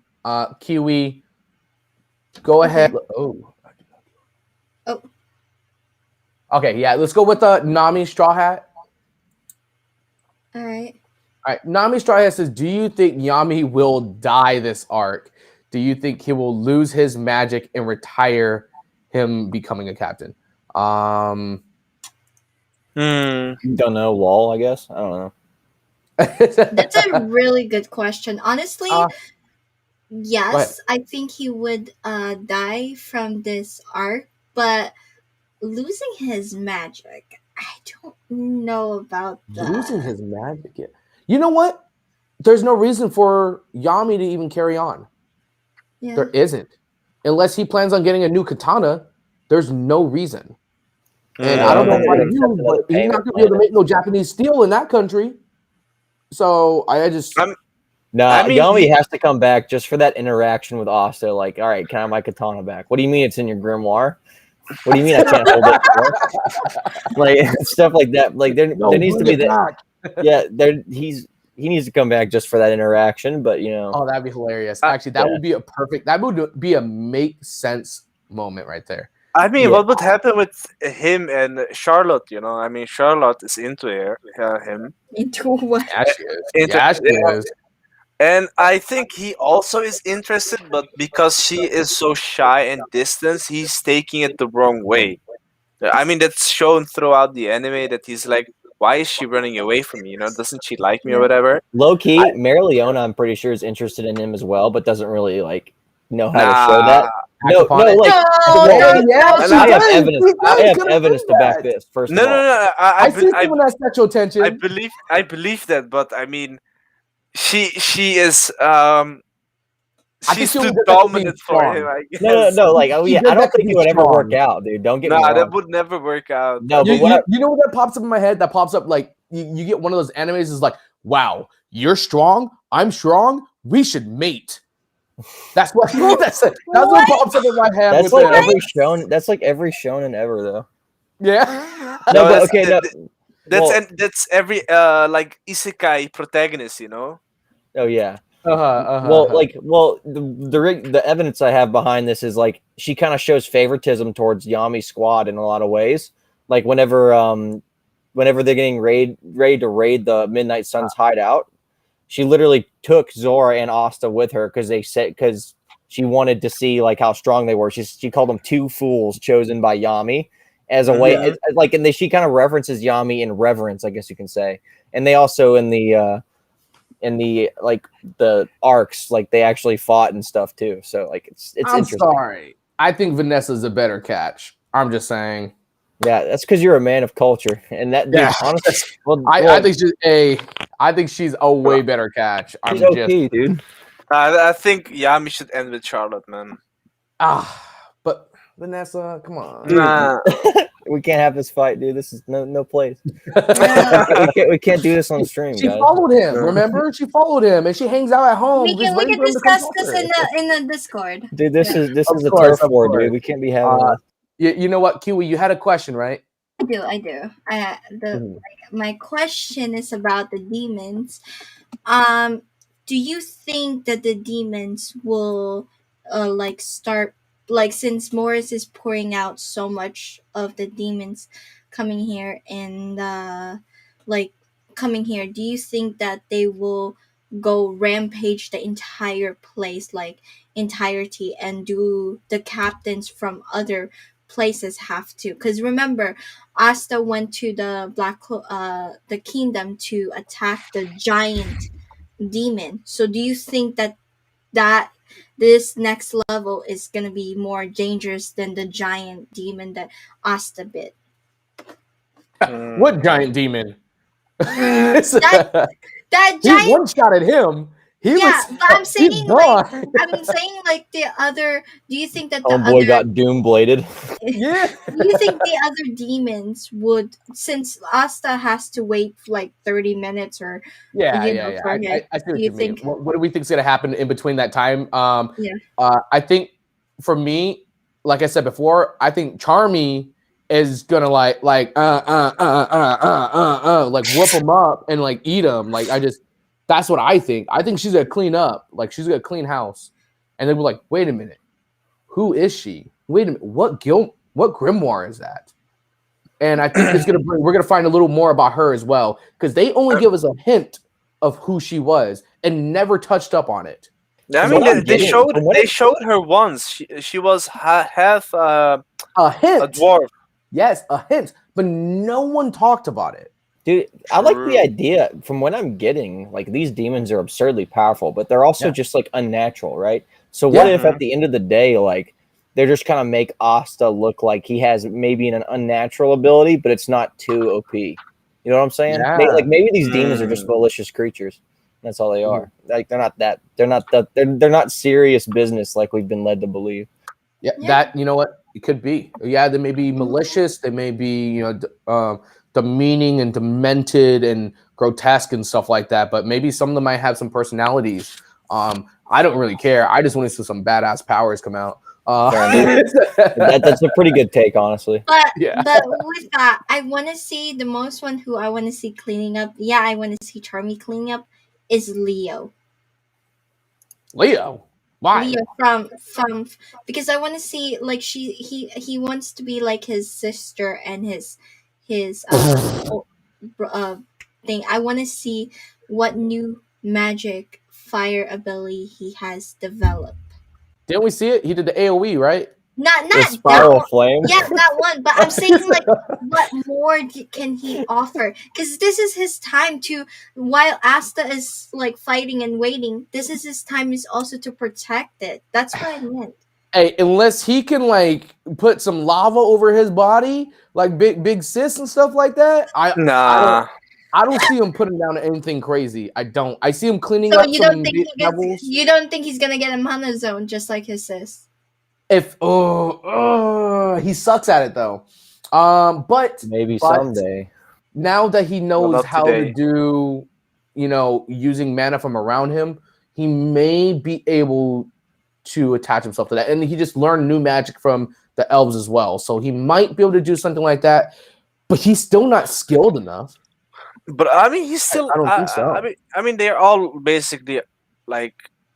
Kiwi, go ahead. Oh. Okay, yeah. Let's go with Nami Straw Hat. All right. Nami Straw Hat says, do you think Yami will die this arc? Do you think he will lose his magic and retire him becoming a captain? Don't know. Lol, I guess. I don't know. That's a really good question. Honestly, yes, I think he would die from this arc, but losing his magic, I don't know about that. Losing his magic? Yeah. You know what? There's no reason for Yami to even carry on. Yeah. There isn't. Unless he plans on getting a new katana, there's no reason. And I don't know why you, but he's not going to be able to make no Japanese steel in that country. So I just... Yami has to come back just for that interaction with Asta. Like, all right, can I have my katana back? What do you mean it's in your grimoire? What do you mean I can't hold it? Like stuff like that. Like there needs to be that. Yeah, he needs to come back just for that interaction. But you know, oh, that'd be hilarious. Actually, that would be a perfect. That would be a make sense moment right there. I mean, what would happen with him and Charlotte? You know, I mean, Charlotte is into him. Into what? Yeah, she is. And I think he also is interested, but because she is so shy and distant, he's taking it the wrong way. I mean, that's shown throughout the anime that he's like, why is she running away from me? You know, doesn't she like me or Yeah. whatever? Low key, Marileona, I'm pretty sure, is interested in him as well, but doesn't really like know how to show Nah, that. No, upon no, it. like No, well, Yeah, no, she I have does. evidence. She I does have confirm evidence to back that. this. First no, of no, all, no. I see some of that sexual tension. I believe that, but I mean, she is I think she's she too only does that 'cause she's dominant for him, strong. I no, guess. like oh She yeah, does I that don't 'cause think it she's would ever work strong. out, dude. Don't get me Nah, that wrong. would never work out. No, You, but what you, you know what that pops up in my head? That pops up like you get one of those animes is like, wow, you're strong, I'm strong, we should mate. That's what that's what What? pops up in my head that's with like it. every shown. That's like every shonen ever, though. Yeah. No, but that's okay, no. Well, that's every like isekai protagonist, you know. oh yeah. Uh-huh. Well, the evidence I have behind this is like she kind of shows favoritism towards Yami's squad in a lot of ways. Like whenever they're getting ready to raid the Midnight Sun's hideout, she literally took Zora and Asta with her because she wanted to see like how strong they were. She called them two fools chosen by Yami as a way, Yeah. like, and she kind of references Yami in reverence, I guess you can say. And they also in the like the arcs, like they actually fought and stuff too. So like it's I'm interesting. sorry. I think Vanessa's a better catch. I'm just saying. Yeah, that's because you're a man of culture, and that dude, Yeah. honestly, I think she's a way better catch. I'm she's just okay, dude. I think Yami should end with Charlotte, man. but Vanessa, come on. Dude. Nah. We can't have this fight, dude. This is no place. No. We can't do this on the stream, She guys. followed him. Remember, she followed him, and she hangs out at home. We just can waiting for him to come discuss talk this to her. in the Discord. Dude, this is Of a course, turf of war, course. dude. We can't be having this. You know what, Kiwi? You had a question, right? I do. My question is about the demons. Do you think that the demons will like start, like, since Morris is pouring out so much of the demons coming here and like coming here, do you think that they will go rampage the entire place, like entirety, and do the captains from other places have to? Because remember, Asta went to the kingdom to attack the giant demon. So do you think that this next level is gonna be more dangerous than the giant demon that Asta bit? What giant demon? That He giant, one shot at him. He yeah, was. but I'm saying he's like gone. I'm saying like the other. Do you think that the Homeboy other? got doom bladed. Yeah. Do you think the other demons would, since Asta has to wait for like 30 minutes or Yeah. for I him, see what do you you mean. think? What do we think is going to happen in between that time? Yeah. I think for me, like I said before, I think Charmy is gonna like whoop him up and like eat him. Like that's what I think. I think she's gonna clean up. Like she's gonna clean house, and then we're like, wait a minute, who is she? Wait a minute, what grimoire is that? And I think we're gonna find a little more about her as well, because they only give us a hint of who she was and never touched up on it. I mean, they showed her once. She was half a hint, a dwarf. Yes, a hint, but no one talked about it. Dude, I like the idea. From what I'm getting, like these demons are absurdly powerful, but they're also just like unnatural, right? So what if at the end of the day, like they're just kind of make Asta look like he has maybe an unnatural ability, but it's not too OP. You know what I'm saying? Yeah. Maybe these demons are just malicious creatures. That's all they are. Like they're not serious business like we've been led to believe. Yeah, that, you know what, it could be. Yeah, they may be malicious. They may be, demeaning and demented and grotesque and stuff like that. But maybe some of them might have some personalities. I don't really care. I just want to see some badass powers come out. That's a pretty good take, honestly. But with that, I want to see the most one who I want to see cleaning up. Yeah, I want to see Charmy cleaning up is Leo. Leo, why? Leo from because I want to see like he wants to be like his sister and his thing. I want to see what new magic fire ability he has developed. Didn't we see it? He did the AoE, right? Not The that spiral one. flame. Yeah, that one. But I'm saying like, what more can he offer? Because this is his time to. While Asta is like fighting and waiting, this is his time is also to protect it. That's what I meant. Hey, unless he can like put some lava over his body, like big sis and stuff like that, Nah. I don't see him putting down anything crazy. I don't. I see him cleaning So up you some don't think levels. you don't think he's gonna get a mana zone just like his sis? If he sucks at it though. But Maybe someday. now that he knows not how today. to do, using mana from around him, he may be able to attach himself to that. And he just learned new magic from the elves as well. So he might be able to do something like that, but he's still not skilled enough. But I mean, he's still. I don't think so. I mean, they're all basically like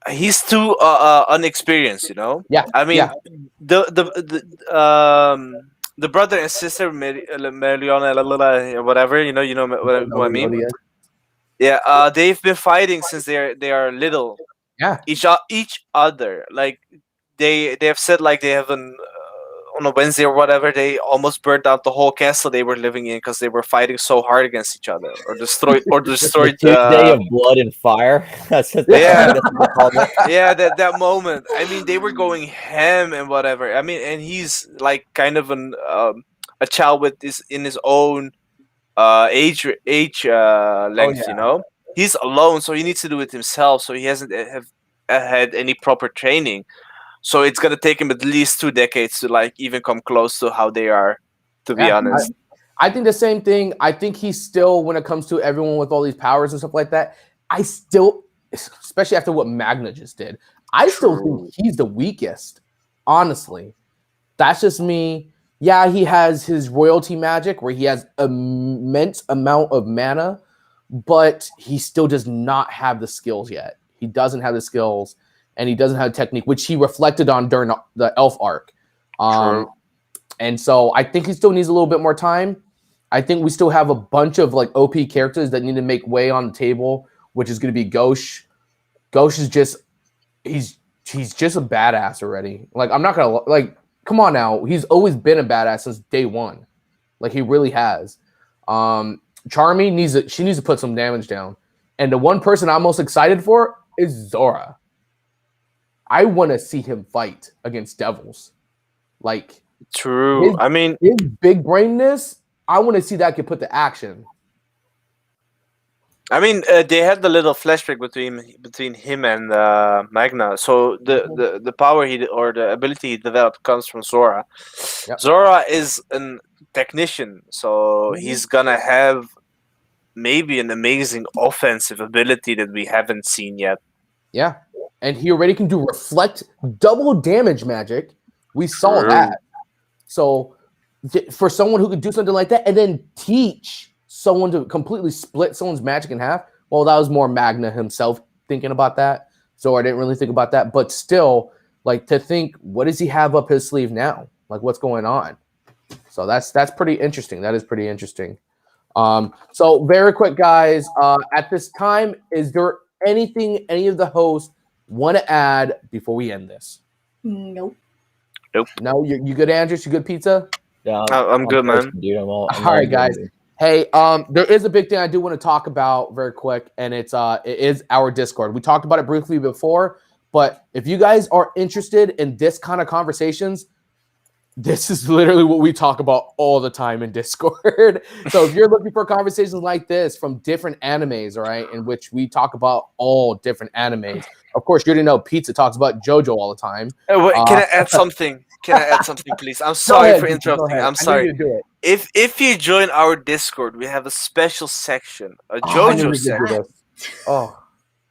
he's too unexperienced. Yeah. I mean, yeah. the brother and sister Meriona, whatever. You know what I mean. Yeah. They've been fighting since they are little. Yeah. Each other. Like they have said like they have on a Wednesday or whatever, they almost burned out the whole castle they were living in because they were fighting so hard against each other, or destroyed. The Tuesday of blood and fire. That's what they called it. Yeah, that moment. I mean, they were going ham and whatever. I mean, and he's like kind of a child with his own age length. yeah. He's alone, so he needs to do it himself. So he hasn't had any proper training. So it's gonna take him at least 2 decades to like even come close to how they are, to be honest. I think the same thing. I think he's still, when it comes to everyone with all these powers and stuff like that, I still, especially after what Magna just did, I still think he's the weakest. Honestly, that's just me. Yeah, he has his royalty magic where he has immense amount of mana, but he still does not have the skills yet. He doesn't have the skills. And he doesn't have technique, which he reflected on during the elf arc. And so I think he still needs a little bit more time. I think we still have a bunch of like OP characters that need to make way on the table, which is going to be Gauche. Gauche is just he's just a badass already. Like I'm not gonna like come on now. He's always been a badass since day one. Like he really has. Charmy needs to put some damage down. And the one person I'm most excited for is Zora. I want to see him fight against devils. Like true. I mean, his big brainness, I want to see that get put to action. I mean, they had the little flashback between him and Magna. So the power or the ability he developed comes from Zora. Yep. Zora is a technician, so he's gonna have maybe an amazing offensive ability that we haven't seen yet. Yeah. And he already can do reflect double damage magic. We saw that. So for someone who could do something like that and then teach someone to completely split someone's magic in half, well, that was more Magna himself thinking about that. So I didn't really think about that. But still, like to think, what does he have up his sleeve now? Like what's going on? So that's pretty interesting. That is pretty interesting. So very quick, guys. At this time, is there anything any of the hosts want to add before we end this? Nope. No, you good, Andrech? You good, Pizza? Yeah, I'm good, man. Dude, all right, guys. Good. Hey, there is a big thing I do want to talk about very quick, and it is our Discord. We talked about it briefly before, but if you guys are interested in this kind of conversations, this is literally what we talk about all the time in Discord. So if you're looking for conversations like this from different animes, all right, in which we talk about all different animes. Of course, you already know Pizza talks about JoJo all the time. Wait, can I add something? Can I add something, please? I'm sorry for interrupting. I'm sorry. If you join our Discord, we have a special section, a JoJo section.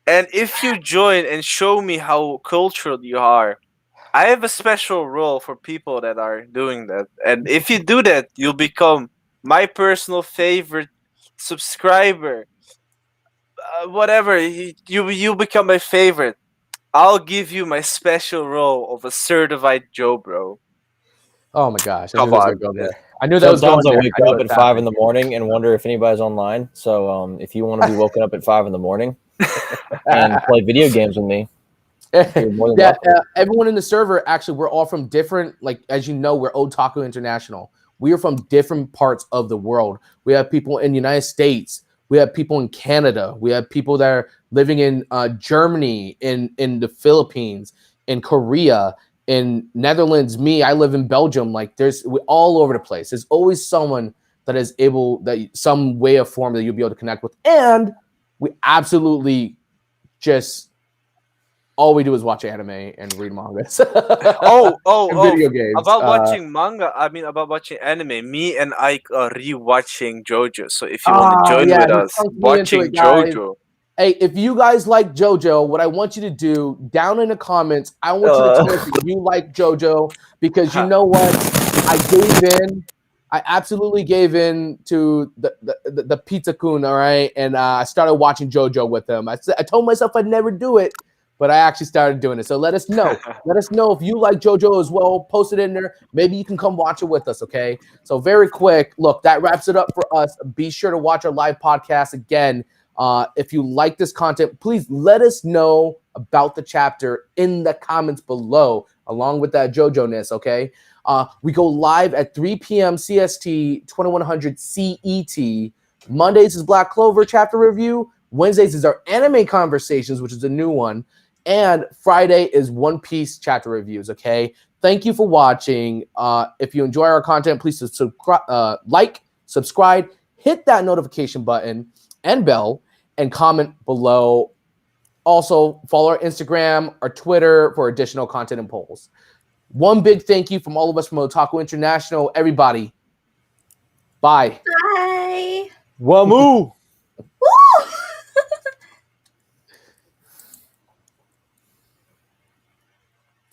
And if you join and show me how cultural you are, I have a special role for people that are doing that. And if you do that, you'll become my personal favorite subscriber. Whatever, you become my favorite. I'll give you my special role of a certified Joe Bro. Oh my gosh. I knew that was going to go there. I knew that was going there. I wake up at 5 in the morning and wonder if anybody's online. So if you want to be woken up at 5 in the morning, and play video games with me. You're more than Yeah, welcome. everyone in the server, actually, we're all from different, like, as you know, we're Otaku International. We are from different parts of the world. We have people in the United States. We have people in Canada. We have people that are living in Germany, in the Philippines, in Korea, in Netherlands. Me, I live in Belgium. Like, we're all over the place. There's always someone that is able, that some way of form that you'll be able to connect with. And we absolutely just all we do is watch anime and read mangas. And video games. About watching manga, about watching anime. Me and Ike are rewatching JoJo. So if you want to join with he us, sunk me into watching it, guys. JoJo. Hey, if you guys like JoJo, what I want you to do down in the comments, I want you to tell us if you like JoJo, because you know what? I gave in. I absolutely gave in to the Pizza-kun, all right? And I started watching JoJo with him. I told myself I'd never do it, but I actually started doing it. So let us know. Let us know if you like JoJo as well. Post it in there. Maybe you can come watch it with us, okay? So very quick, look, that wraps it up for us. Be sure to watch our live podcast again. If you like this content, please let us know about the chapter in the comments below, along with that JoJo-ness, okay? We go live at 3 p.m. CST, 2100 CET. Mondays is Black Clover chapter review. Wednesdays is our anime conversations, which is a new one. And Friday is One Piece chapter reviews, okay? Thank you for watching. If you enjoy our content, please like, subscribe, hit that notification button and bell, and comment below. Also, follow our Instagram, our Twitter for additional content and polls. One big thank you from all of us from Otaku International. Everybody, bye. Bye. Wamu!